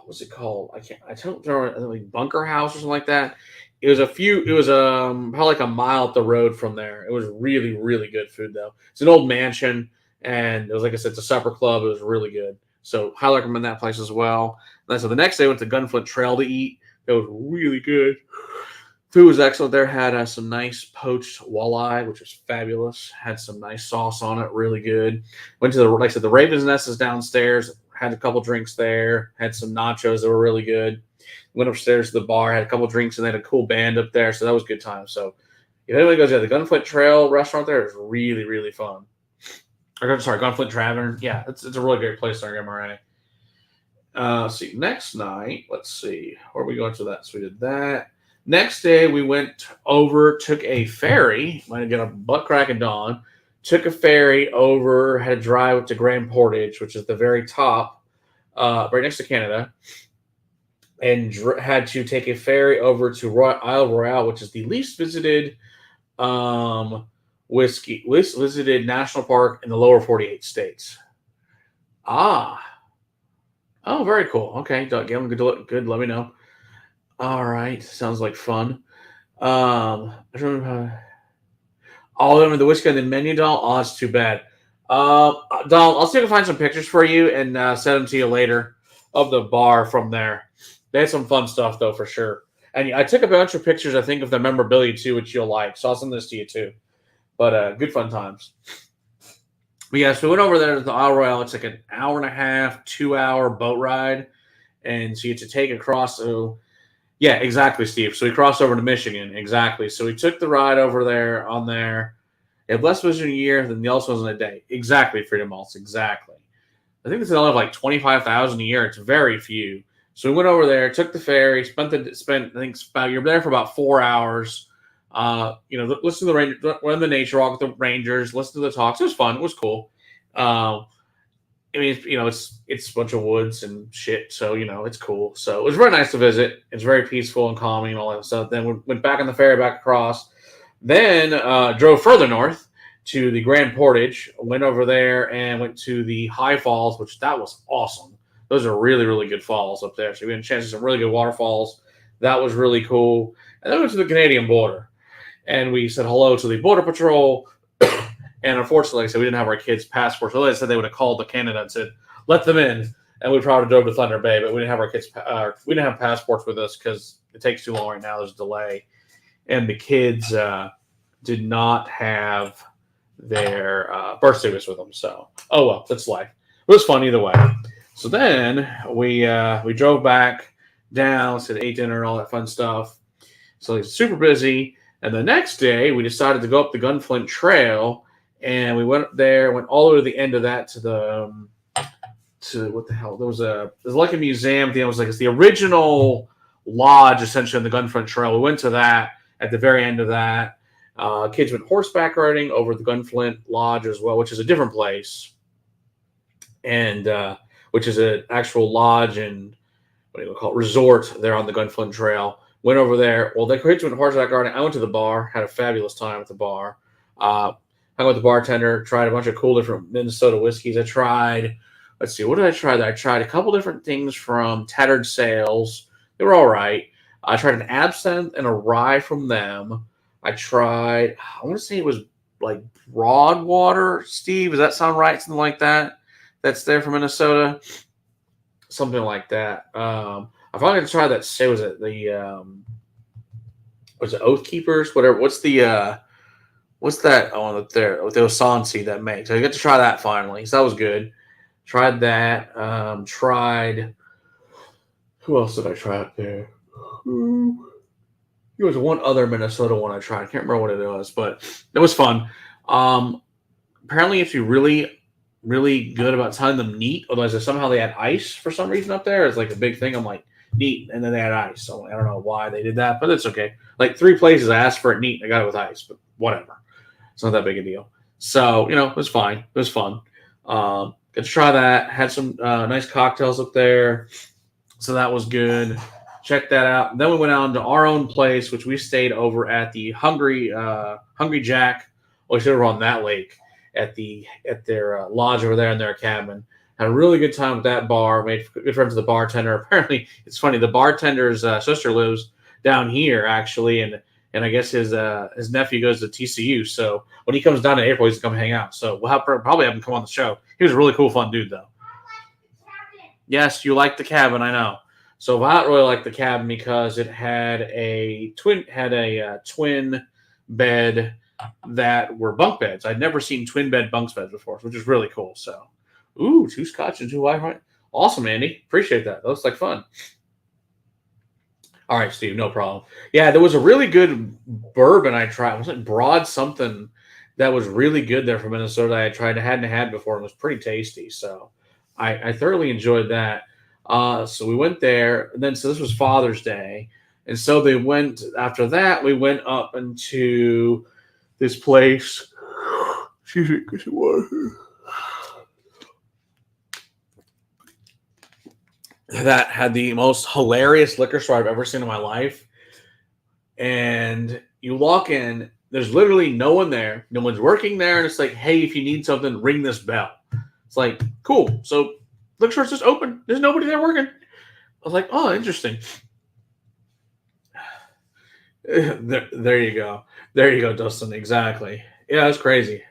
what's it called? I don't remember, like Bunker House or something like that. It was probably like a mile up the road from there. It was really, really good food though. It's an old mansion, and it was, like I said, it's a supper club. It was really good. So highly recommend that place as well. And so the next day I went to Gunflint Trail to eat. It was really good. Food was excellent there. Had some nice poached walleye, which was fabulous. Had some nice sauce on it, really good. Went to like I said, the Raven's Nest is downstairs. Had a couple drinks there. Had some nachos that were really good. Went upstairs to the bar, had a couple drinks, and they had a cool band up there, so that was a good time. So if anybody goes there, the Gunflint Trail restaurant there is really, really fun. Sorry, Gunflint Tavern. Yeah, it's a really great place there in MRA. Let's see, next night, let's see, where are we going to that? So we did that. Next day, we went over, took a ferry, might have got a butt crack at dawn, took a ferry over, had to drive to Grand Portage, which is the very top, right next to Canada, and had to take a ferry over to Isle Royale, which is the least visited visited national park in the lower 48 states. Oh, very cool. Okay, Doug, good. Let me know. All right, sounds like fun. I don't remember all of them in the whiskey on the menu, doll. Oh, that's too bad. Doll, I'll see if I can find some pictures for you and send them to you later of the bar from there. They had some fun stuff, though, for sure. And I took a bunch of pictures, I think, of the memorabilia, too, which you'll like. So I'll send this to you, too. But good fun times. But yeah, so we went over there to the Isle Royale. It's like an hour and a half, 2-hour boat ride. And so you get to take across. So, yeah, exactly, Steve. So we crossed over to Michigan. Exactly. So we took the ride over there on there. It had less visitor a year than the also was in a day. Exactly, Freedom Malts. Exactly. I think it's only like 25,000 a year. It's very few. So we went over there, took the ferry, spent you're there for about 4 hours. Listen to run the nature walk with the rangers, listen to the talks. It was fun. It was cool. It's a bunch of woods and shit, so it's cool. So it was very nice to visit. It's very peaceful and calming and all that stuff. Then we went back on the ferry back across. Then drove further north to the Grand Portage. Went over there and went to the High Falls, which that was awesome. Those are really, really good falls up there. So we had a chance to see some really good waterfalls. That was really cool. And then we went to the Canadian border. And we said hello to the Border Patrol. And unfortunately, we didn't have our kids' passports. So they said they would have called to Canada and said, let them in. And we probably drove to Thunder Bay, but we didn't have our kids. We didn't have passports with us because it takes too long right now. There's a delay. And the kids did not have their birth certificates with them. So, oh well, that's life. It was fun either way. So then we drove back down, ate dinner, and all that fun stuff. So it's super busy. And the next day, we decided to go up the Gunflint Trail, and we went up there, went all the way to the end of that to what the hell? There's like a museum. It was like it's the original lodge, essentially, on the Gunflint Trail. We went to that at the very end of that. Kids went horseback riding over the Gunflint Lodge as well, which is a different place, and which is an actual lodge and resort there on the Gunflint Trail. Went over there. Well, the kids went horseback riding. I went to the bar, had a fabulous time at the bar. Hung with the bartender, tried a bunch of cool different Minnesota whiskeys. I tried, let's see, what did I try there? I tried a couple different things from Tattered Sails. They were all right. I tried an absinthe and a rye from them. I want to say it was like Broadwater, Steve. Does that sound right? Something like that. That's there from Minnesota. Something like that. I finally got to try that. Was it Oath Keepers? Whatever. What's that? Oh, there. The Osansi that makes. So I got to try that finally. So that was good. Tried that. Tried. Who else did I try up there? There was one other Minnesota one I tried. I can't remember what it was, but it was fun. Apparently, if you really really good about telling them neat. Otherwise, somehow they had ice for some reason up there. It's like a big thing. I'm like, neat. And then they had ice. So I don't know why they did that, but it's okay. Like 3 places I asked for it neat. I got it with ice, but whatever. It's not that big a deal. So, it was fine. It was fun. Got to try that. Had some nice cocktails up there. So that was good. Check that out. Then we went on to our own place, which we stayed over at the Hungry Jack. We stayed over on that lake at their lodge over there in their cabin. Had a really good time with that bar. Made good friends with the bartender. Apparently, it's funny. The bartender's sister lives down here actually, and I guess his nephew goes to TCU. So when he comes down to April, he's gonna come hang out. So we'll probably have him come on the show. He was a really cool, fun dude, though. Yes, you like the cabin, I know. So Violet really liked the cabin because it had a twin bed that were bunk beds. I'd never seen twin bed bunk beds before, which is really cool. So, 2 scotch and 2 white. Awesome, Andy. Appreciate that. That looks like fun. All right, Steve, no problem. Yeah, there was a really good bourbon I tried. It was like Broad something that was really good there from Minnesota. I hadn't had before. It was pretty tasty. So I thoroughly enjoyed that. So we went there. And then, so this was Father's Day. And so after that, we went up into this place. Excuse me, get some water. That had the most hilarious liquor store I've ever seen in my life. And you walk in, there's literally no one there. No one's working there. And it's like, hey, if you need something, ring this bell. It's like, cool. So liquor store's just open. There's nobody there working. I was like, oh, interesting. There you go. There you go, Dustin. Exactly. Yeah, that's crazy.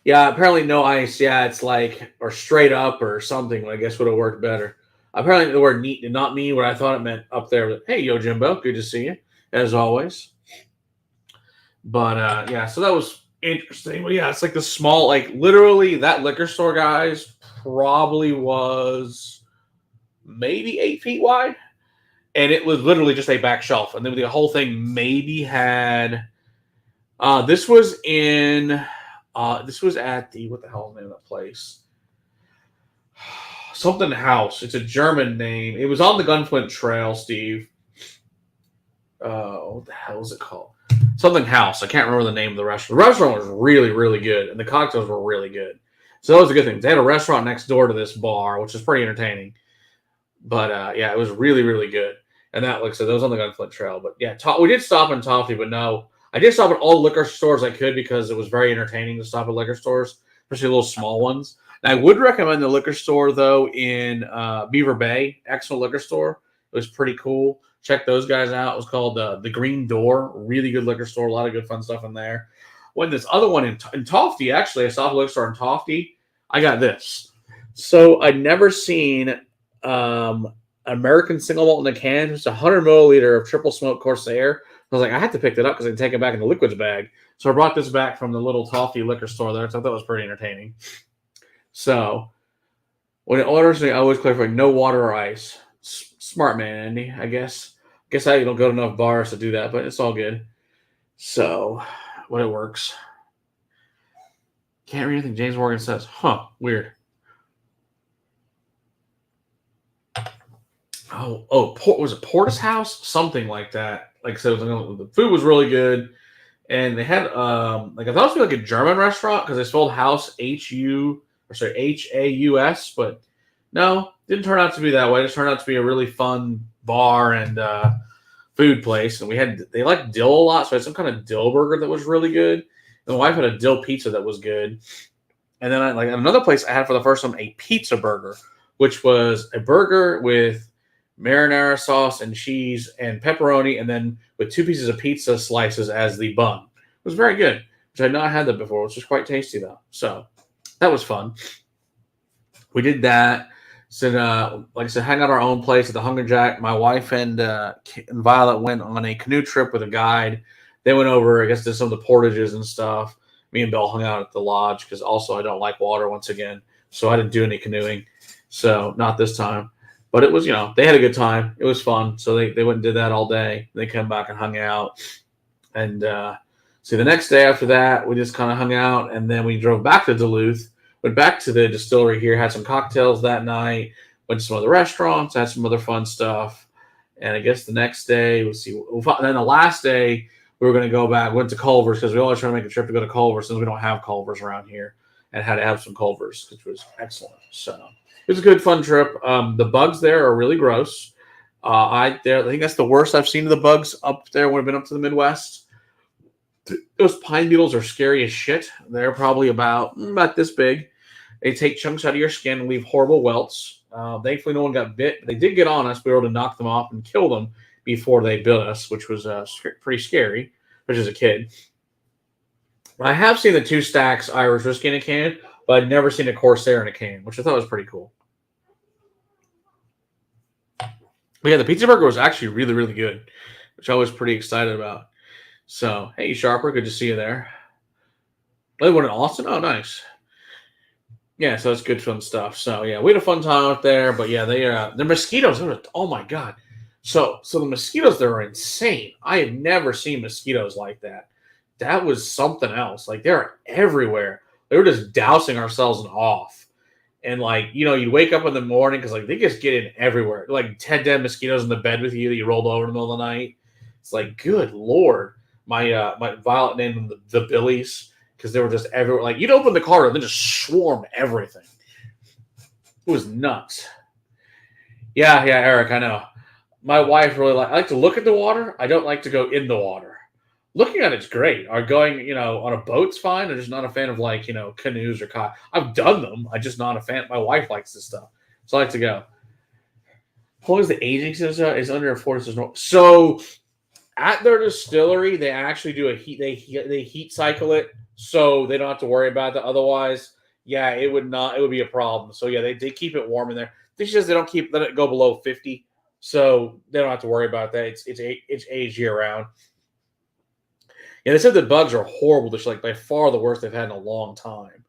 Yeah, apparently no ice. Yeah, it's like, or straight up or something, I guess would have worked better. Apparently the word neat did not mean what I thought it meant up there. But, hey, yo, Jimbo, good to see you, as always. But, yeah, so that was interesting. But, yeah, it's like the small, like, literally that liquor store, guys, probably was maybe 8 feet wide. And it was literally just a back shelf. And then the whole thing maybe had, this was at the, what the hell is the name of that place? Something House. It's a German name. It was on the Gunflint Trail, Steve. What the hell is it called? Something House. I can't remember the name of the restaurant. The restaurant was really, really good, and the cocktails were really good. So that was a good thing. They had a restaurant next door to this bar, which was pretty entertaining. But, yeah, it was really, really good. And that, like I said, that was on the Gunflint Trail. But, yeah, we did stop in Toffee, but no. I did stop at all liquor stores I could because it was very entertaining to stop at liquor stores, especially little small ones. And I would recommend the liquor store, though, in Beaver Bay, excellent liquor store. It was pretty cool. Check those guys out. It was called the Green Door. Really good liquor store. A lot of good fun stuff in there. When this other one in Toffee, actually, I saw a liquor store in Toffee. I got this. So I'd never seen American single malt in a can. It's 100 milliliter of triple smoke Corsair. I was like, I had to pick that up because I can take it back in the liquids bag. So I brought this back from the little Toffee liquor store there. So I thought it was pretty entertaining. So when it orders me, I always clarify no water or ice. Smart man, Andy, I guess. I don't go to enough bars to do that, but it's all good. So when it works. Can't read anything James Morgan says. Huh, weird. Was it Portis House? Something like that. Like I said, the food was really good. And they had, I thought it was like a German restaurant because they spelled house Haus, but no, didn't turn out to be that way. It just turned out to be a really fun bar and food place. And they liked dill a lot, so I had some kind of dill burger that was really good. And the wife had a dill pizza that was good. And then at another place I had for the first time a pizza burger, which was a burger with marinara sauce and cheese and pepperoni, and then with 2 pieces of pizza slices as the bun. It was very good, which I had not had that before. It was just quite tasty, though. So that was fun. We did that. So, like I said, hang out our own place at the Hungry Jack. My wife and Violet went on a canoe trip with a guide. They went over, I guess, did some of the portages and stuff. Me and Bill hung out at the lodge because also I don't like water once again. So I didn't do any canoeing. So not this time. But it was, they had a good time. It was fun. So they went and did that all day. They came back and hung out. And See, the next day after that, we just kind of hung out, and then we drove back to Duluth, went back to the distillery here, had some cocktails that night, went to some other restaurants, had some other fun stuff. And I guess the next day, we'll see. Then the last day, we were going to go back, went to Culver's because we always try to make a trip to go to Culver's since we don't have Culver's around here, and had to have some Culver's, which was excellent. So it was a good, fun trip. The bugs there are really gross. I think that's the worst I've seen of the bugs up there when I've been up to the Midwest. Those pine beetles are scary as shit. They're probably about this big. They take chunks out of your skin and leave horrible welts. Thankfully, no one got bit. But they did get on us. We were able to knock them off and kill them before they bit us, which was pretty scary, which as a kid. I have seen the 2 Stacks Irish whiskey in a can, but I'd never seen a Corsair in a can, which I thought was pretty cool. But yeah, the pizza burger was actually really, really good, which I was pretty excited about. So, hey, Sharper, good to see you there. They went in Austin? Oh, nice. Yeah, so that's good fun stuff. So, yeah, we had a fun time out there. But, yeah, the mosquitoes, oh, my God. So the mosquitoes there are insane. I have never seen mosquitoes like that. That was something else. Like, they're everywhere. They were just dousing ourselves off. And, like, you wake up in the morning because, like, they just get in everywhere. Like, 10 dead mosquitoes in the bed with you that you rolled over in the middle of the night. It's like, good Lord. My Violet named them the Billies because they were just everywhere. Like, you'd open the car and they just swarm everything. It was nuts. Yeah, Eric, I know. My wife really I like to look at the water. I don't like to go in the water. Looking at it's great. Or going, on a boat's fine. I'm just not a fan of canoes or kayak. I've done them. I'm just not a fan. My wife likes this stuff, so I like to go. As long as the aging is under 40, so. At their distillery, they actually do a heat. They heat cycle it, so they don't have to worry about that. Otherwise, yeah, it would be a problem. So yeah, they keep it warm in there. This says they don't let it go below 50, so they don't have to worry about that. It's aged year round. Yeah, they said the bugs are horrible. They're like by far the worst they've had in a long time.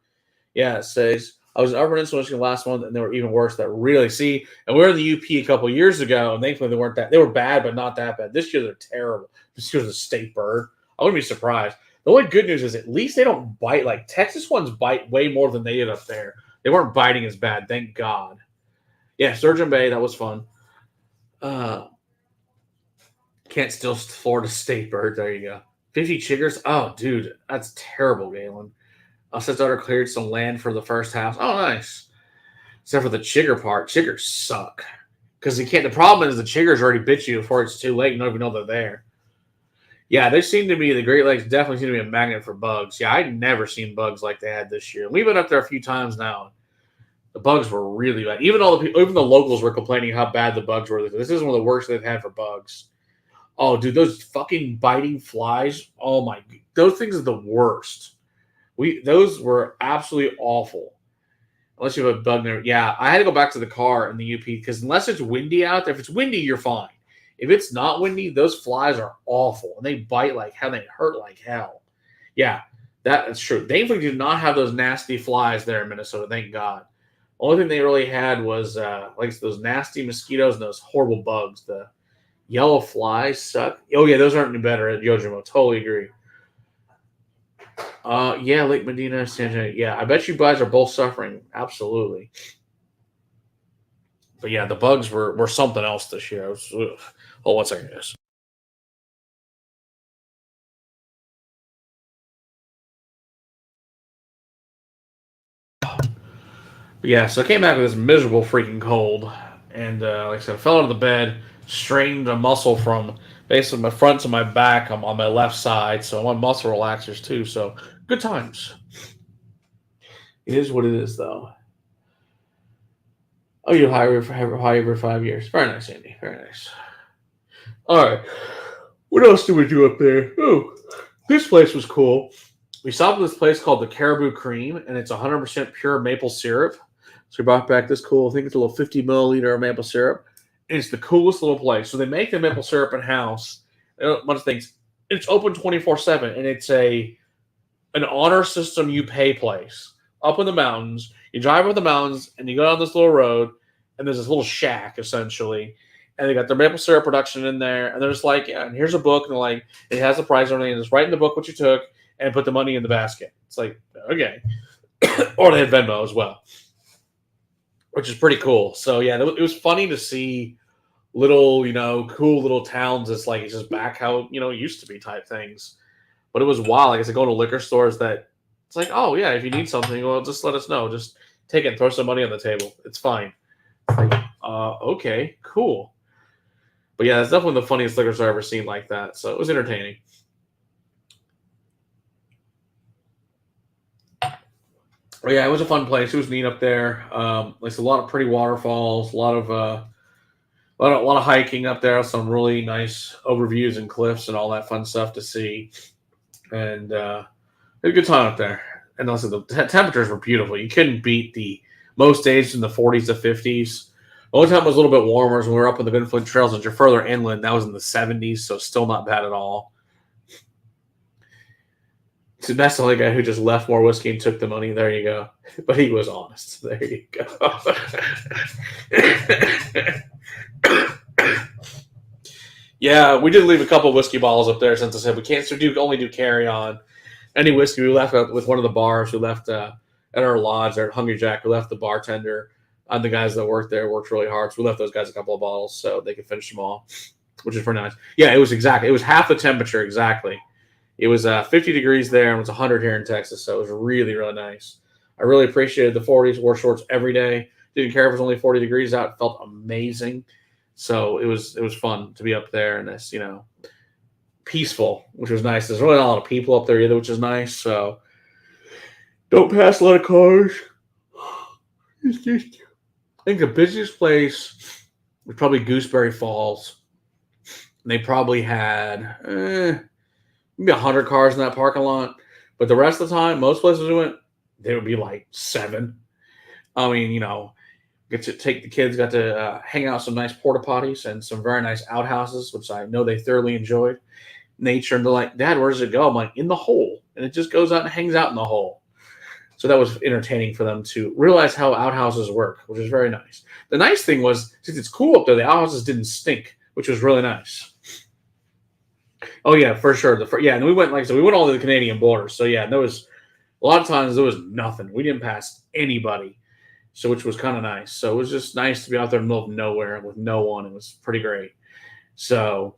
Yeah, it says I was in Upper Peninsula last month, and they were even worse. That really and we were in the UP a couple years ago, and thankfully they weren't that. They were bad, but not that bad. This year they're terrible. This year's a state bird. I wouldn't be surprised. The only good news is at least they don't bite. Like Texas ones bite way more than they did up there. They weren't biting as bad, thank God. Yeah, Sturgeon Bay, that was fun. Can't steal Florida state bird. There you go. 50 chiggers. Oh, dude, that's terrible, Galen. Since daughter cleared some land for the first house. Oh, nice. Except for the chigger part. Chiggers suck. Because you can't. The problem is the chiggers already bit you before it's too late. You don't even know they're there. Yeah, they seem to be, the Great Lakes definitely seem to be a magnet for bugs. Yeah, I'd never seen bugs like they had this year. We've been up there a few times now. The bugs were really bad. Even the locals were complaining how bad the bugs were. This is one of the worst they've had for bugs. Oh, dude, those fucking biting flies. Oh my, those things are the worst. Those were absolutely awful. Unless you have a bug there. Yeah, I had to go back to the car in the UP because unless it's windy out there, if it's windy, you're fine. If it's not windy, those flies are awful. And they bite like hell. They hurt like hell. Yeah, that's true. Thankfully, we did not have those nasty flies there in Minnesota. Thank God. Only thing they really had was like those nasty mosquitoes and those horrible bugs. The yellow flies suck. Oh, yeah, those aren't any better at Yojimo. Totally agree. Yeah, Lake Medina, San Jose. Yeah, I bet you guys are both suffering. Absolutely. But yeah, the bugs were something else this year. Hold on 1 second, guys. But yeah, so I came back with this miserable freaking cold. And like I said, I fell out of the bed, strained a muscle from basically my front to my back. I'm on my left side, so I'm on muscle relaxers too. So good times. It is what it is, though. Oh, you high over 5 years. Very nice, Andy. Very nice. All right. What else did we do up there? Oh, this place was cool. We stopped at this place called the Caribou Cream, and it's 100% pure maple syrup. So we brought back this cool, I think it's a little 50 milliliter of maple syrup. And it's the coolest little place. So they make the maple syrup in-house. A bunch of things. It's open 24/7, and it's an honor system you pay place up in the mountains. You drive over the mountains, and you go down this little road, and there's this little shack, essentially. and they got their maple syrup production in there, and they're just like, yeah, and here's a book, and they're like, it has the price on it, and just write in the book what you took, and put the money in the basket. It's like, okay. Or they had Venmo as well, which is pretty cool. So yeah, it was funny to see little, cool little towns. It's like, it's just back how, it used to be type things. But it was wild. Like I said, going to liquor stores that it's like, oh yeah, if you need something, well, just let us know. Just take it and throw some money on the table. It's fine. Like, okay, cool. But yeah, that's definitely the funniest liquor store I've ever seen like that. So it was entertaining. But yeah, it was a fun place. It was neat up there. Like a lot of pretty waterfalls, a lot of hiking up there. Some really nice overviews and cliffs and all that fun stuff to see. And we had a good time up there. And also the temperatures were beautiful. You couldn't beat the most days in the 40s to 50s. The only time it was a little bit warmer was when we were up in the Gunflint Trails. As you're further inland, that was in the 70s, so still not bad at all. So that's the only guy who just left more whiskey and took the money. There you go. But he was honest. There you go. Yeah, we did leave a couple whiskey bottles up there since I said we can't only do carry on. Any whiskey we left with one of the bars. We left at our lodge there at Hungry Jack. We left the bartender and the guys that worked there worked really hard. So we left those guys a couple of bottles so they could finish them all, which is pretty nice. Yeah, it was half the temperature exactly. It was 50 degrees there and it was 100 here in Texas. So it was really, really nice. I really appreciated the 40s. Wore shorts every day. Didn't care if it was only 40 degrees out. It felt amazing. So it was fun to be up there and it's, peaceful, which was nice. There's really not a lot of people up there either, which is nice. So don't pass a lot of cars. It's just, I think the busiest place was probably Gooseberry Falls. And they probably had maybe 100 cars in that parking lot. But the rest of the time, most places we went, there would be like 7. I mean, get to take the kids, got to hang out some nice porta potties and some very nice outhouses, which I know they thoroughly enjoyed. Nature, and they're like, Dad, where does it go? I'm like, in the hole. And it just goes out and hangs out in the hole. So that was entertaining for them to realize how outhouses work, which is very nice. The nice thing was, since it's cool up there, the outhouses didn't stink, which was really nice. Oh, yeah, for sure. And we went, like I said, we went all to the Canadian border. So, yeah, there was a lot of times there was nothing. We didn't pass anybody, so which was kind of nice. So it was just nice to be out there in the middle of nowhere with no one. It was pretty great. So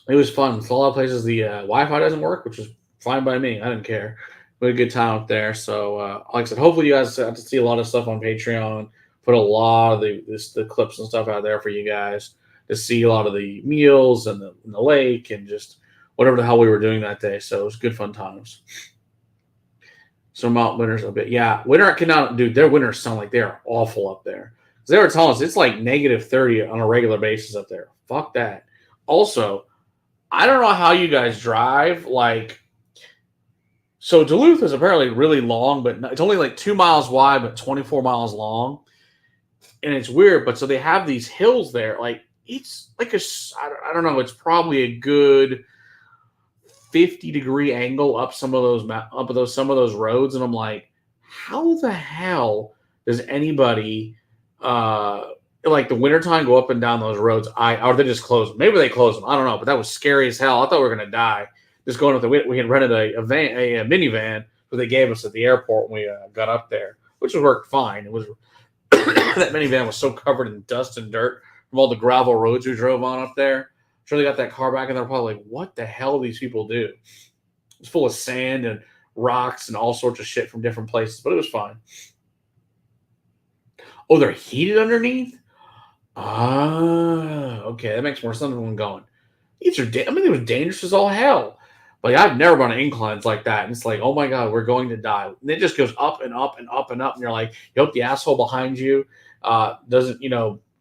it was fun. So a lot of places the Wi-Fi doesn't work, which was fine by me. I didn't care. We had a good time up there. So like I said, hopefully you guys got to see a lot of stuff on Patreon. Put a lot of the clips and stuff out there for you guys to see a lot of the meals and the lake and just whatever the hell we were doing that day. So it was good fun times. Some out winters a bit. Yeah, winter I cannot, dude, their winters sound like they are awful up there. They were telling us it's like negative 30 on a regular basis up there. Fuck that. Also, I don't know how you guys drive. So Duluth is apparently really long, but it's only like 2 miles wide, but 24 miles long. And it's weird, but so they have these hills there. Like it's like I don't know. It's probably a good 50-degree angle up some of those roads, and I'm like, how the hell does anybody like the wintertime go up and down those roads? Or they just close them. Maybe they close them. I don't know, but that was scary as hell. I thought we were gonna die just going with we had rented a minivan that they gave us at the airport when we got up there, which worked fine. It was that minivan was so covered in dust and dirt from all the gravel roads we drove on up there. Sure, they got that car back, and they're probably like, what the hell do these people do? It's full of sand and rocks and all sorts of shit from different places, but it was fine. Oh, they're heated underneath? Okay, that makes more sense than going. These are, it was dangerous as all hell. Like, I've never been on inclines like that, and it's like, oh my God, we're going to die. And it just goes up and up and up and up, and you're like, you hope the asshole behind you doesn't,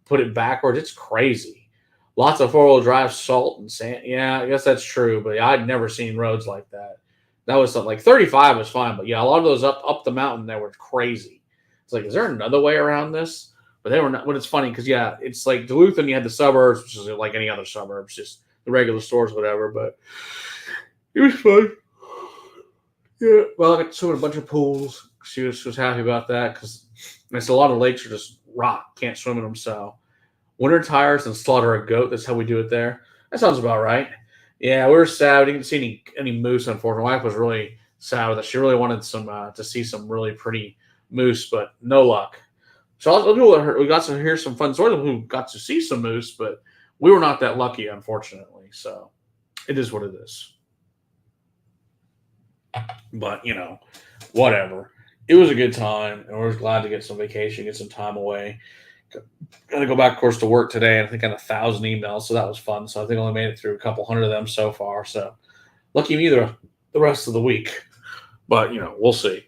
put it backwards. It's crazy. Lots of four-wheel drive, salt and sand. Yeah, I guess that's true, but I'd never seen roads like that. That was something like 35 was fine, but yeah, a lot of those up the mountain that were crazy. It's like, is there another way around this? But they were not. But it's funny because yeah, it's like Duluth, and you had the suburbs, which is like any other suburbs, just the regular stores, whatever. But it was fun. Yeah. Well, I got to swim in a bunch of pools. She was happy about that because a lot of lakes are just rock, can't swim in them. So winter tires and slaughter a goat. That's how we do it there. That sounds about right. Yeah, we were sad. We didn't see any moose. Unfortunately, my wife was really sad with it. She really wanted some to see some really pretty moose, but no luck. So I'll do what we got to hear some fun stories of who got to see some moose, but we were not that lucky, unfortunately. So it is what it is. But whatever. It was a good time, and we're glad to get some vacation, get some time away. Got to go back, of course, to work today, and I think I got 1,000 emails, so that was fun. So I think I only made it through a couple hundred of them so far. So lucky me the rest of the week, but we'll see.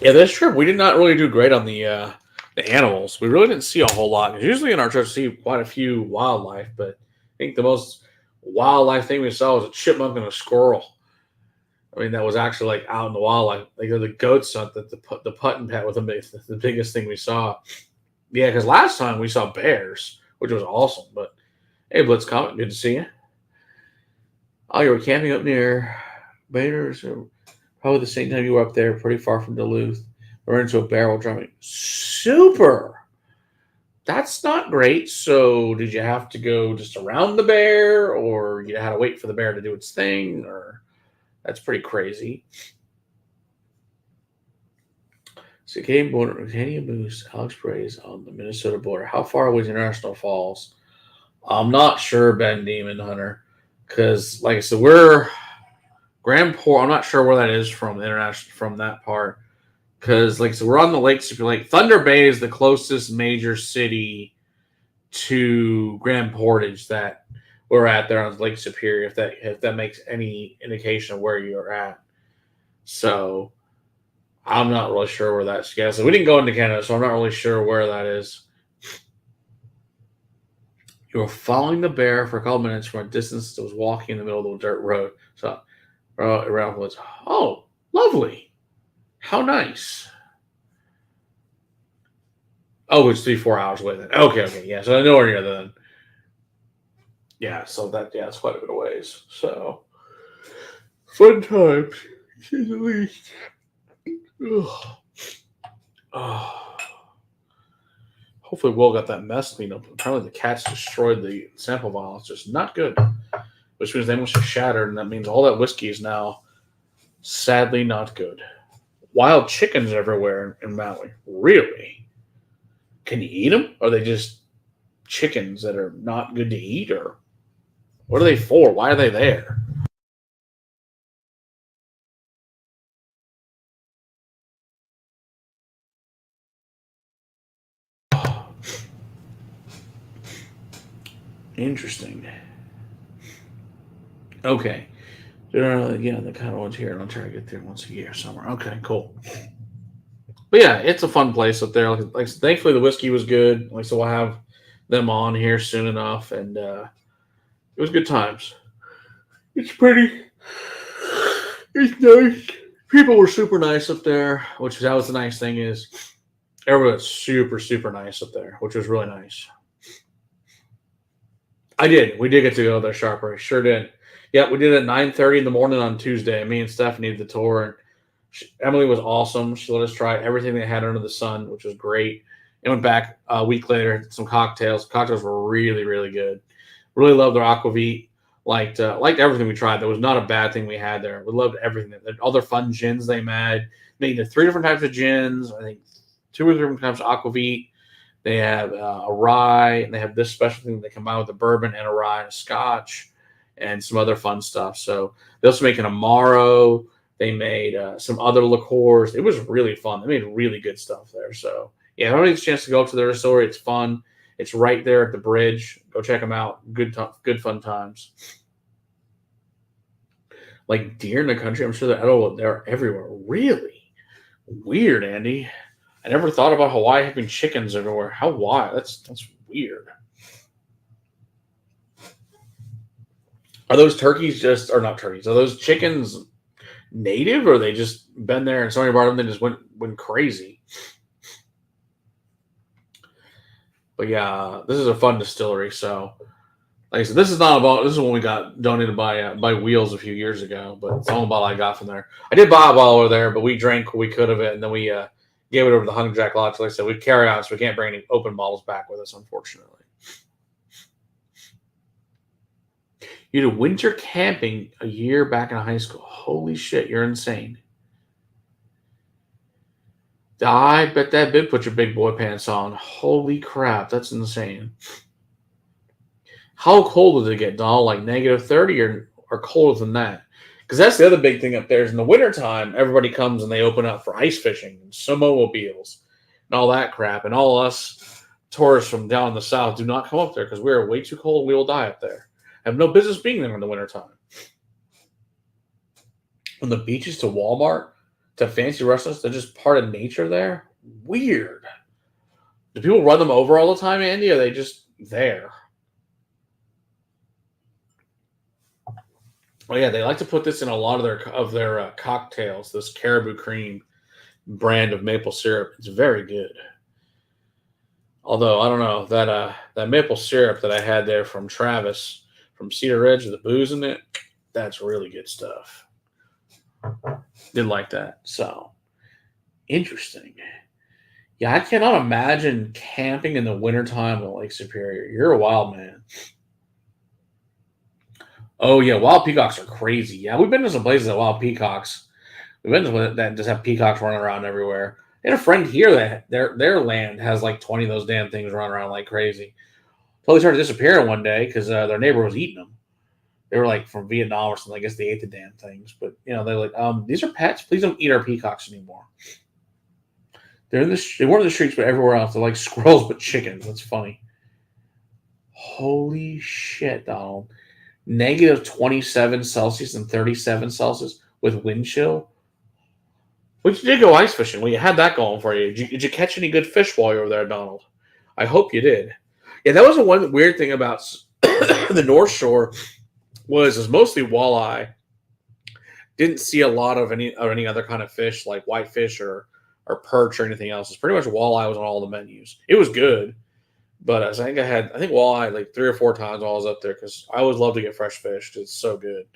Yeah, this trip we did not really do great on the animals. We really didn't see a whole lot. Usually in our trips, we see quite a few wildlife, but I think the most wildlife thing we saw was a chipmunk and a squirrel. I mean, that was actually like out in the wildlife. Like the goats, the putt and pat was the biggest thing we saw. Yeah, because last time we saw bears, which was awesome. But hey, Blitz Comet, good to see you. Oh, you were camping up near Bader's, or probably the same time you were up there, pretty far from Duluth. We ran into a bear while driving. Super. That's not great. So, did you have to go just around the bear, or you had to wait for the bear to do its thing, or? That's pretty crazy. So Canadian Moose, Alex Bray's on the Minnesota border. How far away is International Falls? I'm not sure, Ben Demon Hunter, because like I said, we're Grand Port. I'm not sure where that is from that part, because like I said, we're on the Lake Superior. Like Thunder Bay is the closest major city to Grand Portage that we're at there on Lake Superior, if that makes any indication of where you're at. So I'm not really sure where that's. Yeah, so we didn't go into Canada, so I'm not really sure where that is. You were following the bear for a couple minutes from a distance that was walking in the middle of the dirt road. So around woods. Oh, lovely. How nice. Oh, it's 3-4 hours away then. Okay, yeah. So I know where you're then. Yeah, so it's quite a bit of ways. So fun times, to say the least. Hopefully Will got that mess cleaned up. Apparently the cats destroyed the sample vial. It's just not good. Which means they must have shattered, and that means all that whiskey is now sadly not good. Wild chickens everywhere in Maui. Really? Can you eat them? Or are they just chickens that are not good to eat, or what are they for? Why are they there? Interesting. Okay. Yeah, the kind of ones here, and I'll try to get there once a year somewhere. Okay, cool. But yeah, it's a fun place up there. Like thankfully the whiskey was good. Like so we'll have them on here soon enough, and it was good times. It's pretty. It's nice. People were super nice up there, that was the nice thing is everyone was super, super nice up there, which was really nice. I did. We did get to go to the Sharp Race. Sure did. Yeah, we did it at 9:30 in the morning on Tuesday. Me and Stephanie did the tour, and Emily was awesome. She let us try everything they had under the sun, which was great. And went back a week later, did some cocktails. Cocktails were really, really good. Really loved their aquavit. Liked everything we tried. There was not a bad thing we had there. We loved everything. All their fun gins they made. Made 3 different types of gins. I think 2 or 3 different types of aquavit. They have a rye, and they have this special thing they combine with a bourbon and a rye and a scotch, and some other fun stuff. So they also make an Amaro. They made some other liqueurs. It was really fun. They made really good stuff there. So yeah, if anybody gets a chance to go to their distillery, it's fun. It's right there at the bridge. Go check them out. Good fun times. Like deer in the country, I'm sure they're everywhere. Really weird, Andy. I never thought about Hawaii having chickens everywhere. How wild? That's weird. Are those turkeys or not turkeys? Are those chickens native, or are they just been there and somebody brought them and just went crazy? But yeah, this is a fun distillery. So, like I said, this is when we got donated by Wheels a few years ago. But it's the only bottle I got from there. I did buy a bottle over there, but we drank what we could of it, and then we gave it over to the Hungry Jack Lodge. Like I said, we carry on, so we can't bring any open bottles back with us, unfortunately. You did winter camping a year back in high school. Holy shit, you're insane. I bet that did put your big boy pants on. Holy crap, that's insane. How cold did it get, Donald? Like -30 or colder than that? Because that's the other big thing up there is in the wintertime, everybody comes and they open up for ice fishing and snowmobiles and all that crap. And all us tourists from down in the south do not come up there because we are way too cold and we will die up there. Have no business being there in the wintertime. From the beaches to Walmart to fancy restaurants, they're just part of nature there. Weird. Do people run them over all the time, Andy? Or are they just there? Oh yeah, they like to put this in a lot of their cocktails. This Caribou Cream brand of maple syrup. It's very good. Although I don't know that maple syrup that I had there from Travis from Cedar Ridge with the booze in it, that's really good stuff. Did like that. So interesting. Yeah, I cannot imagine camping in the wintertime at Lake Superior. You're a wild man. Oh yeah, wild peacocks are crazy. Yeah, we've been to some places that wild peacocks. We've been to that just have peacocks running around everywhere. I had a friend here that their land has like 20 of those damn things running around like crazy. Totally started disappearing one day because their neighbor was eating them. They were like from Vietnam or something. I guess they ate the damn things. But they're like, these are pets. Please don't eat our peacocks anymore. They weren't in the streets, but everywhere else. They're like squirrels, but chickens. That's funny. Holy shit, Donald. -27 Celsius and 37 Celsius with wind chill. But you did go ice fishing. Well, you had that going for you. Did you catch any good fish while you were there, Donald? I hope you did. Yeah, that was the one weird thing about the North Shore was mostly walleye. Didn't see a lot of any other kind of fish like whitefish or perch or anything else. It's pretty much walleye was on all the menus. It was good, but I think walleye like 3 or 4 times while I was up there because I always love to get fresh fish. It's so good.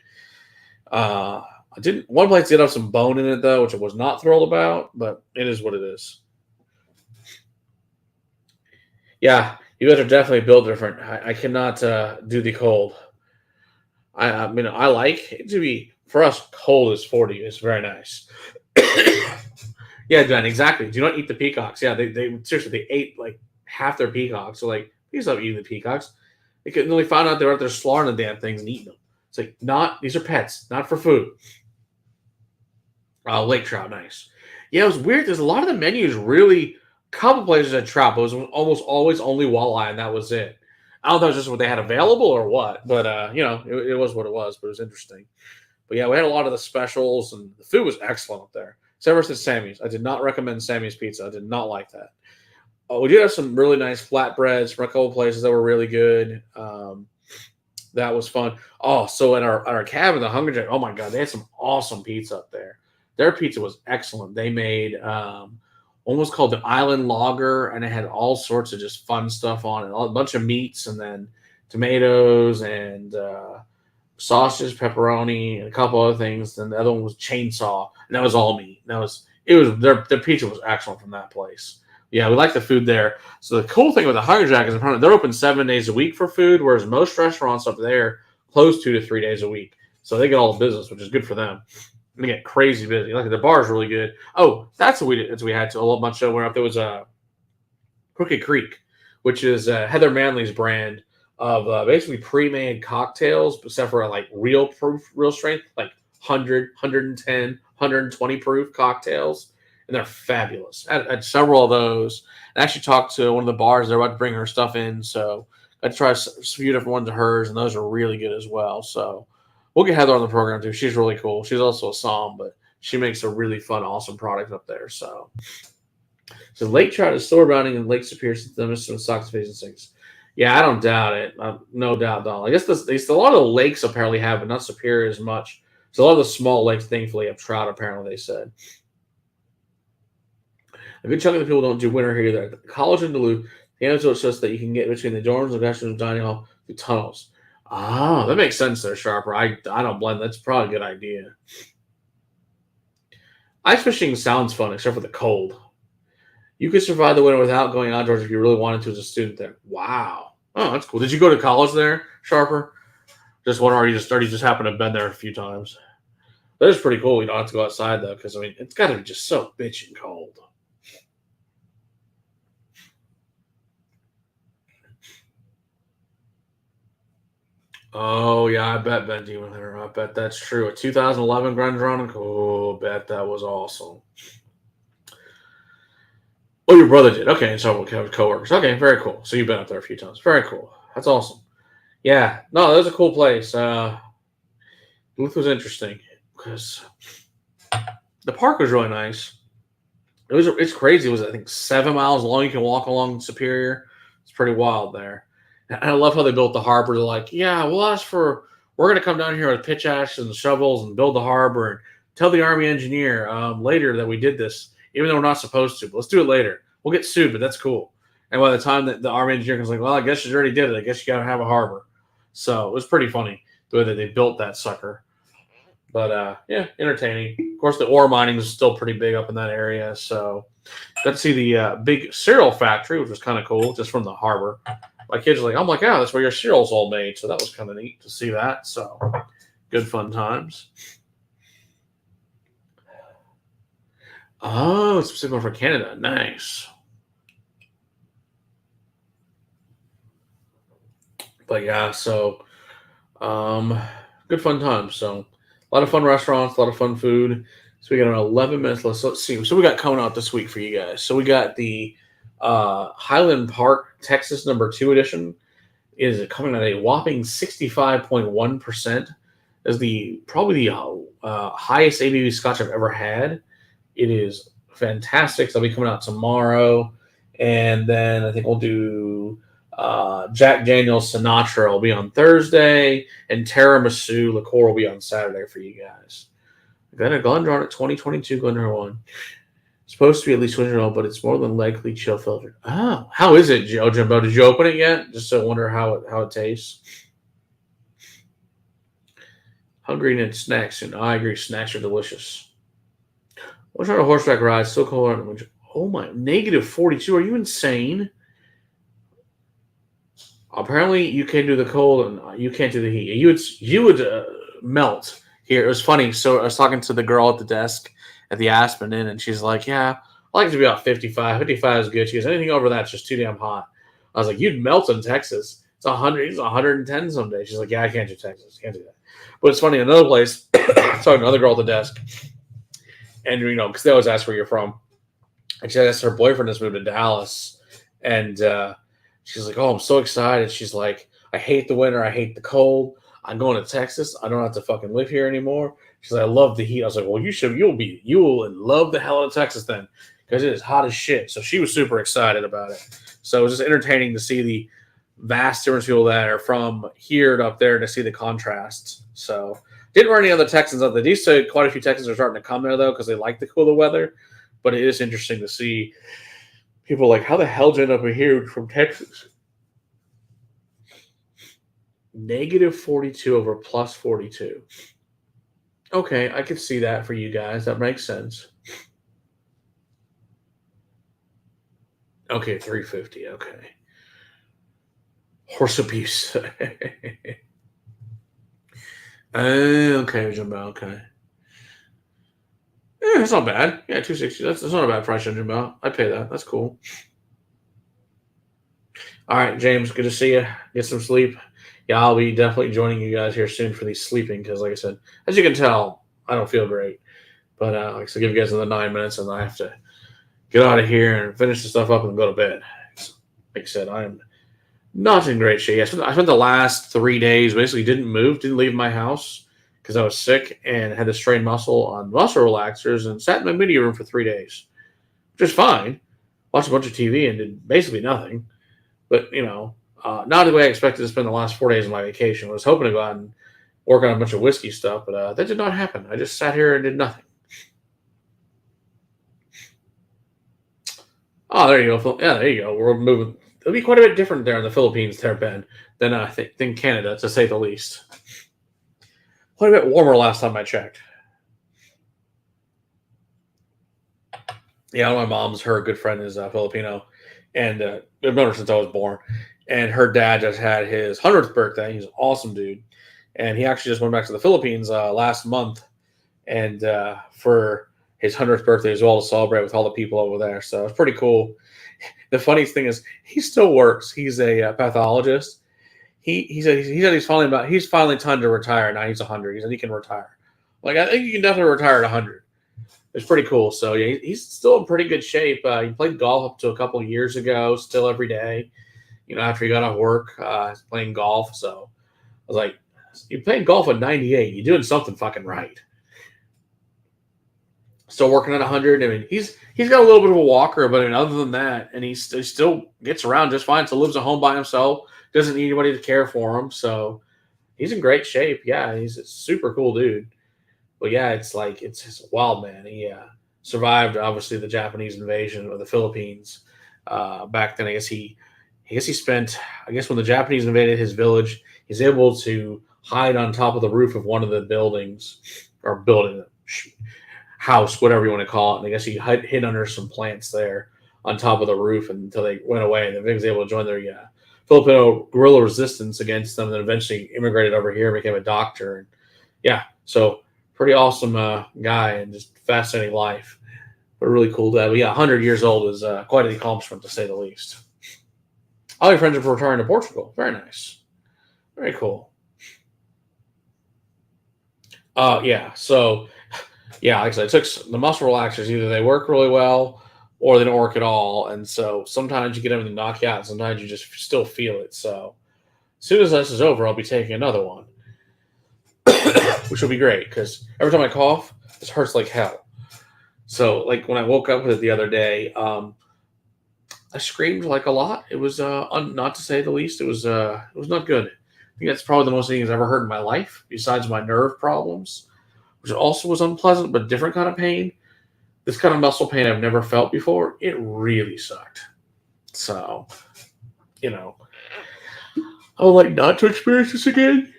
One place did have some bone in it though, which I was not thrilled about, but it is what it is. Yeah, you guys are definitely built different. I cannot do the cold. I mean, I like it to be for us. Cold is 40. It's very nice. Yeah, Dan, exactly. Do not eat the peacocks. Yeah, they seriously they ate like half their peacocks. So like, please stop eating the peacocks. They couldn't really find out they were out there slaughtering the damn things and eating them. It's like these are pets, not for food. Lake trout, nice. Yeah, it was weird. There's a lot of the menus really. A couple places had trout, but it was almost always only walleye, and that was it. I don't know if that was just what they had available or what, but it was what it was. But it was interesting. But yeah, we had a lot of the specials, and the food was excellent up there. Except for Sammy's. I did not recommend Sammy's Pizza. I did not like that. We did have some really nice flatbreads from a couple places that were really good. That was fun. Oh, so at our cabin, the Hungry Jack, oh my God, they had some awesome pizza up there. Their pizza was excellent. They made one was called the Island Lager, and it had all sorts of just fun stuff on it. A bunch of meats, and then tomatoes and sausage, pepperoni, and a couple other things. Then the other one was chainsaw, and that was all meat. Their pizza was excellent from that place. Yeah, we like the food there. So the cool thing with the Hungry Jack is they're open 7 days a week for food, whereas most restaurants up there close 2 to 3 days a week. So they get all the business, which is good for them. And they get crazy busy. Like the bar is really good. Oh, that's what we did. We had to a little bunch of where up there was a Crooked Creek, which is Heather Manley's brand of basically pre-made cocktails, except for like real proof, real strength, like 100, 110, 120 proof cocktails. And they're fabulous. I had several of those. I actually talked to one of the bars. They're about to bring her stuff in. So I tried a few different ones of hers, and those are really good as well. So we'll get Heather on the program too. She's really cool. She's also a som, but she makes a really fun, awesome product up there. So lake trout is still abounding in Lake Superior since the Mr. Sox Phase and Six. Yeah, I don't doubt it. No doubt, Donald. I guess a lot of the lakes apparently have, but not Superior as much. So a lot of the small lakes, thankfully, have trout, apparently, they said. A good chunk of the people don't do winter here either. College in Duluth, the anecdote says that you can get between the dorms and the classrooms dining hall through tunnels. Ah, that makes sense there, Sharper. I don't blend. That's probably a good idea. Ice fishing sounds fun, except for the cold. You could survive the winter without going outdoors if you really wanted to as a student there. Wow. Oh, that's cool. Did you go to college there, Sharper? Just wonder, or you just happen to have been there a few times? That is pretty cool. You don't have to go outside though, because I mean, it's got to be just so bitching cold. Oh yeah, I bet Benji went there. I bet that's true. A 2011 Grandronic. Oh, I bet that was awesome. Oh, your brother did. Okay, so coworkers. Okay, very cool. So you've been up there a few times. Very cool. That's awesome. Yeah, no, that was a cool place. Booth was interesting because the park was really nice. It's crazy. It was, I think, 7 miles long. You can walk along Superior. It's pretty wild there. And I love how they built the harbor. They're like, yeah, we're going to come down here with pitch ashes and shovels and build the harbor and tell the Army engineer later that we did this, even though we're not supposed to. But let's do it later. We'll get sued, but that's cool. And by the time that the Army engineer was like, well, I guess you already did it. I guess you got to have a harbor. So it was pretty funny the way that they built that sucker. But yeah, entertaining. Of course, the ore mining is still pretty big up in that area. So got to see the big cereal factory, which was kind of cool, just from the harbor. My kids are like, oh my God, that's where your cereal's all made. So that was kind of neat to see that. So good fun times. Oh, it's specific for Canada. Nice. But yeah, so good fun times. So a lot of fun restaurants, a lot of fun food. So we got around 11 minutes. Let's see. So we got coming out this week for you guys. So we got the Highland Park, Texas #2 edition. Is coming at a whopping 65.1%. Is probably the highest ABV Scotch I've ever had. It is fantastic. So it'll be coming out tomorrow, and then I think we'll do Jack Daniel's Sinatra will be on Thursday, and Tiramisu Liqueur will be on Saturday for you guys. Then a Glendronach 2022 Glendronach 1. It's supposed to be at least 20-year-old, but it's more than likely chill filtered. Oh, how is it, Joe Jimbo? Did you open it yet? Just to wonder how it tastes. Hungry and snacks, and I agree, snacks are delicious. What's on a horseback ride? Still cold. Oh my, -42. Are you insane? Apparently, you can do the cold and you can't do the heat. You would melt here. It was funny. So I was talking to the girl at the desk at the Aspen Inn, and she's like, "Yeah, I like it to be about 55. 55 is good." She goes, "Anything over that's just too damn hot." I was like, "You'd melt in Texas. It's 100. It's 110 some days." She's like, "Yeah, I can't do Texas. Can't do that." But it's funny. Another place, talking to another girl at the desk, and because they always ask where you're from, and she asked her boyfriend has moved to Dallas, and she's like, "Oh, I'm so excited." She's like, "I hate the winter. I hate the cold. I'm going to Texas. I don't have to fucking live here anymore." She's like, "I love the heat." I was like, "Well, you will love the hell out of Texas then, because it is hot as shit." So she was super excited about it. So it was just entertaining to see the vast difference people that are from here to up there to see the contrasts. So didn't run any other Texans up there. These quite a few Texans are starting to come there though because they like the cooler weather. But it is interesting to see people like, how the hell did you end up here from Texas? -42 over +42. Okay, I could see that for you guys. That makes sense. Okay, 350. Okay. Horse abuse. Okay, Jimbo. Okay. Yeah, that's not bad. Yeah, 260. That's not a bad price, Jimbo. I'd pay that. That's cool. All right, James. Good to see you. Get some sleep. Yeah, I'll be definitely joining you guys here soon for these sleeping because, like I said, as you can tell, I don't feel great. But like I said, give you guys another 9 minutes, and I have to get out of here and finish the stuff up and go to bed. Like I said, I'm not in great shape. I spent the last 3 days basically didn't leave my house because I was sick and had to strain muscle on muscle relaxers and sat in my media room for 3 days, which is fine. Watched a bunch of TV and did basically nothing. But, not the way I expected to spend the last 4 days of my vacation. I was hoping to go out and work on a bunch of whiskey stuff, but that did not happen. I just sat here and did nothing. Oh, there you go. Yeah, there you go. We're moving. It'll be quite a bit different there in the Philippines, there, Ben, than Canada, to say the least. Quite a bit warmer last time I checked. Yeah, my mom's her good friend is Filipino, and I've known her since I was born. And her dad just had his 100th birthday. He's an awesome dude, and he actually just went back to the Philippines last month, and for his 100th birthday as well to celebrate with all the people over there. So it's pretty cool. The funniest thing is he still works. He's a pathologist. He said he's finally time to retire. Now he's 100. He said he can retire. Like I think you can definitely retire at 100. It's pretty cool. So yeah, he's still in pretty good shape. He played golf up to a couple of years ago, still every day. After he got off work, he's playing golf. So I was like, "You're playing golf at 98. You're doing something fucking right." Still working at 100. I mean, he's got a little bit of a walker, but I mean, other than that, and he still gets around just fine. So lives at home by himself. Doesn't need anybody to care for him. So he's in great shape. Yeah, he's a super cool dude. But yeah, it's like it's a wild man. He survived obviously the Japanese invasion of the Philippines. Back then, I guess he spent. I guess when the Japanese invaded his village, he's able to hide on top of the roof of one of the buildings or building house, whatever you want to call it. And I guess he hid under some plants there on top of the roof until they went away. And then he was able to join their Filipino guerrilla resistance against them. And then eventually immigrated over here, became a doctor. And yeah, so pretty awesome guy and just fascinating life. But really cool dad. But yeah, 100 years old is quite an accomplishment to say the least. All your friends are returning to Portugal. Very nice. Very cool. Yeah. So yeah, like I said, it took the muscle relaxers. Either they work really well or they don't work at all. And so sometimes you get everything knocked out. Sometimes you just still feel it. So as soon as this is over, I'll be taking another one, which will be great because every time I cough, this hurts like hell. So like when I woke up with it the other day, I screamed like a lot. It was not to say the least. It was not good. I think that's probably the most thing I've ever heard in my life, besides my nerve problems, which also was unpleasant, but different kind of pain. This kind of muscle pain I've never felt before. It really sucked. So, you know, I would like not to experience this again,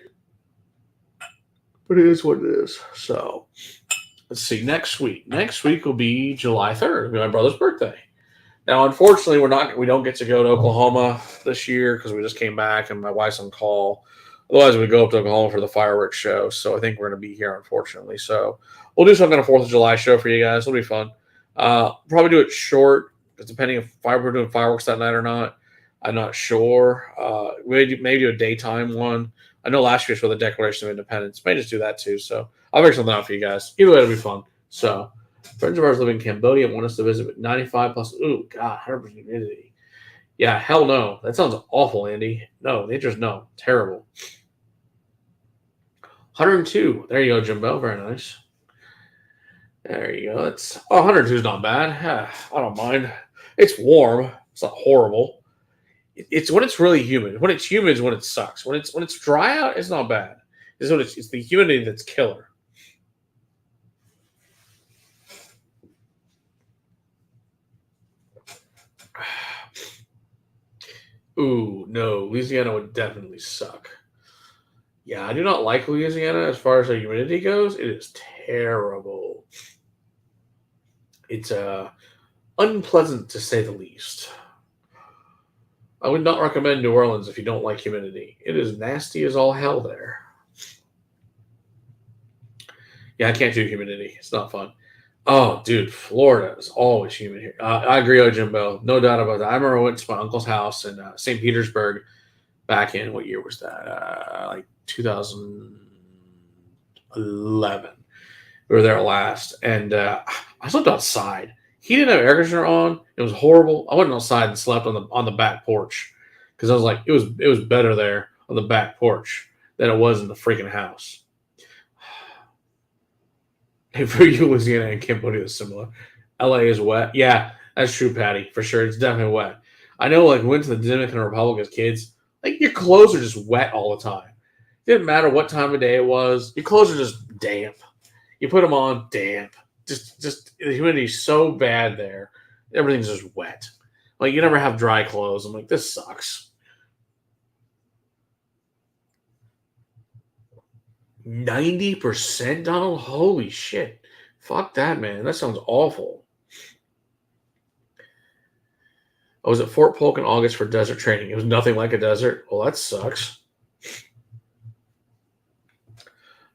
but it is what it is. So, let's see. Next week. Next week will be July 3rd. It'll be my brother's birthday. Now, unfortunately, we don't get to go to Oklahoma this year because we just came back and my wife's on call. Otherwise, we'd go up to Oklahoma for the fireworks show. So I think we're going to be here, unfortunately. So we'll do some kind of 4th of July show for you guys. It'll be fun. Probably do it short because depending if we're doing fireworks that night or not, I'm not sure. Maybe do a daytime one. I know last year's for the Declaration of Independence. May just do that too. So I'll figure something out for you guys. Either way, it'll be fun. So friends of ours live in Cambodia and want us to visit with 95 plus. Ooh, God, 100% humidity. Yeah, hell no. That sounds awful, Andy. No, they just no. Terrible. 102. There you go, Jimbo. Very nice. There you go. 102 is not bad. I don't mind. It's warm. It's not horrible. It's when it's really humid. When it's humid is when it sucks. When it's dry out, it's not bad. It's the humidity that's killer. Ooh, no. Louisiana would definitely suck. Yeah, I do not like Louisiana as far as the humidity goes. It is terrible. It's unpleasant to say the least. I would not recommend New Orleans if you don't like humidity. It is nasty as all hell there. Yeah, I can't do humidity. It's not fun. Oh, dude, Florida is always humid here. I agree with Jimbo. No doubt about that. I remember I went to my uncle's house in St. Petersburg back in, what year was that? Like 2011. We were there last, and I slept outside. He didn't have air conditioner on. It was horrible. I went outside and slept on the back porch because I was like, it was better there on the back porch than it was in the freaking house. Hey, for you, Louisiana and Cambodia is similar. LA is wet. Yeah, that's true, Patty, for sure. It's definitely wet. I know, like, we went to the Dominican Republic as kids. Like, your clothes are just wet all the time. It didn't matter what time of day it was. Your clothes are just damp. You put them on, damp. Just the humidity is so bad there. Everything's just wet. Like, you never have dry clothes. I'm like, this sucks. 90%, Donald? Holy shit. Fuck that, man. That sounds awful. I was at Fort Polk in August for desert training. It was nothing like a desert. Well, that sucks.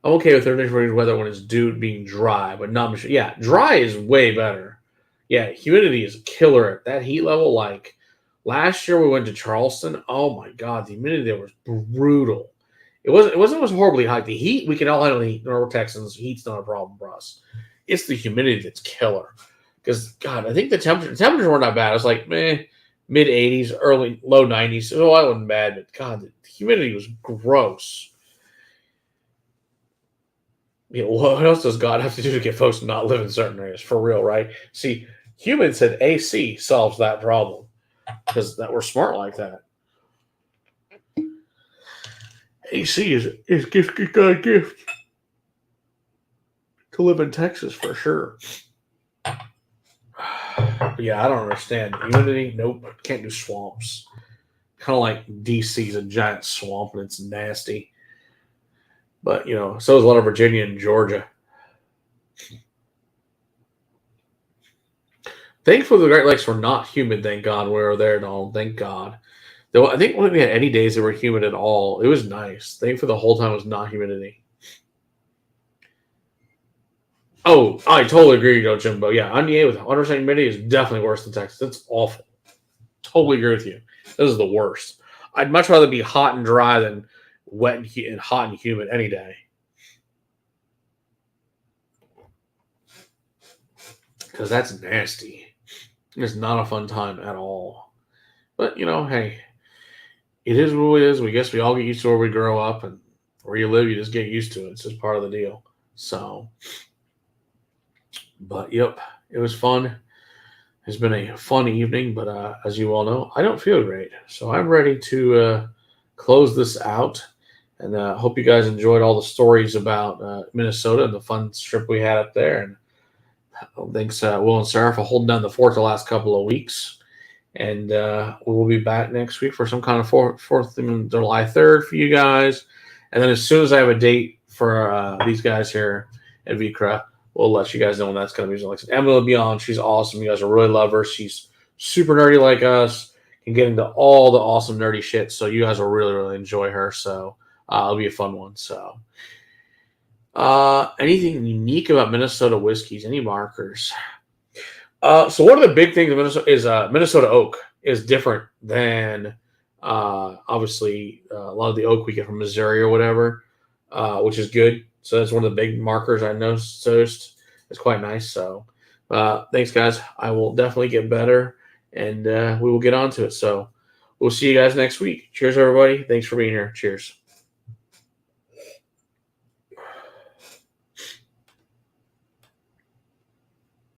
I'm okay with 30 degrees weather when it's due to being dry, but not. Yeah, dry is way better. Yeah, humidity is a killer at that heat level. Like last year, we went to Charleston. Oh my god, the humidity there was brutal. It wasn't horribly hot. The heat, we can all handle the heat. North Texans, heat's not a problem for us. It's the humidity that's killer. Because God, I think the temperatures weren't that bad. It was like mid 80s, early low 90s. Oh, I wasn't bad, but God, the humidity was gross. What else does God have to do to get folks to not live in certain areas? For real, right? See, humans said AC solves that problem because that we're smart like that. AC is God's gift to live in Texas for sure. But yeah, I don't understand humidity. Nope, can't do swamps. Kind of like DC's a giant swamp and it's nasty. But so is a lot of Virginia and Georgia. Thankfully, the Great Lakes were not humid. Thank God we were there and all. Thank God. Though I think when we had any days that were humid at all, it was nice. Thankfully, the whole time was not humidity. Oh, I totally agree, Jimbo. Yeah, Onier with 100% humidity is definitely worse than Texas. It's awful. Totally agree with you. This is the worst. I'd much rather be hot and dry than wet and hot and humid any day. Because that's nasty. It's not a fun time at all. But, hey, it is what it is. We guess we all get used to where we grow up, and where you live, you just get used to it. It's just part of the deal. So, but yep, it was fun. It's been a fun evening, but as you all know, I don't feel great. So I'm ready to close this out. And hope you guys enjoyed all the stories about Minnesota and the fun trip we had up there. And thanks, Will and Sarah, for holding down the fort the last couple of weeks. And we will be back next week for some kind of 4th and July 3rd for you guys. And then as soon as I have a date for these guys here at Vikra, we'll let you guys know when that's going to be. Like Emily will be on. She's awesome. You guys will really love her. She's super nerdy like us. Can get into all the awesome nerdy shit. So you guys will really, really enjoy her. So it'll be a fun one. So anything unique about Minnesota whiskeys? Any markers? So one of the big things in Minnesota is Minnesota oak is different than obviously a lot of the oak we get from Missouri or whatever, which is good. So that's one of the big markers I noticed. It's quite nice. So thanks, guys. I will definitely get better, and we will get on to it. So we'll see you guys next week. Cheers, everybody. Thanks for being here. Cheers.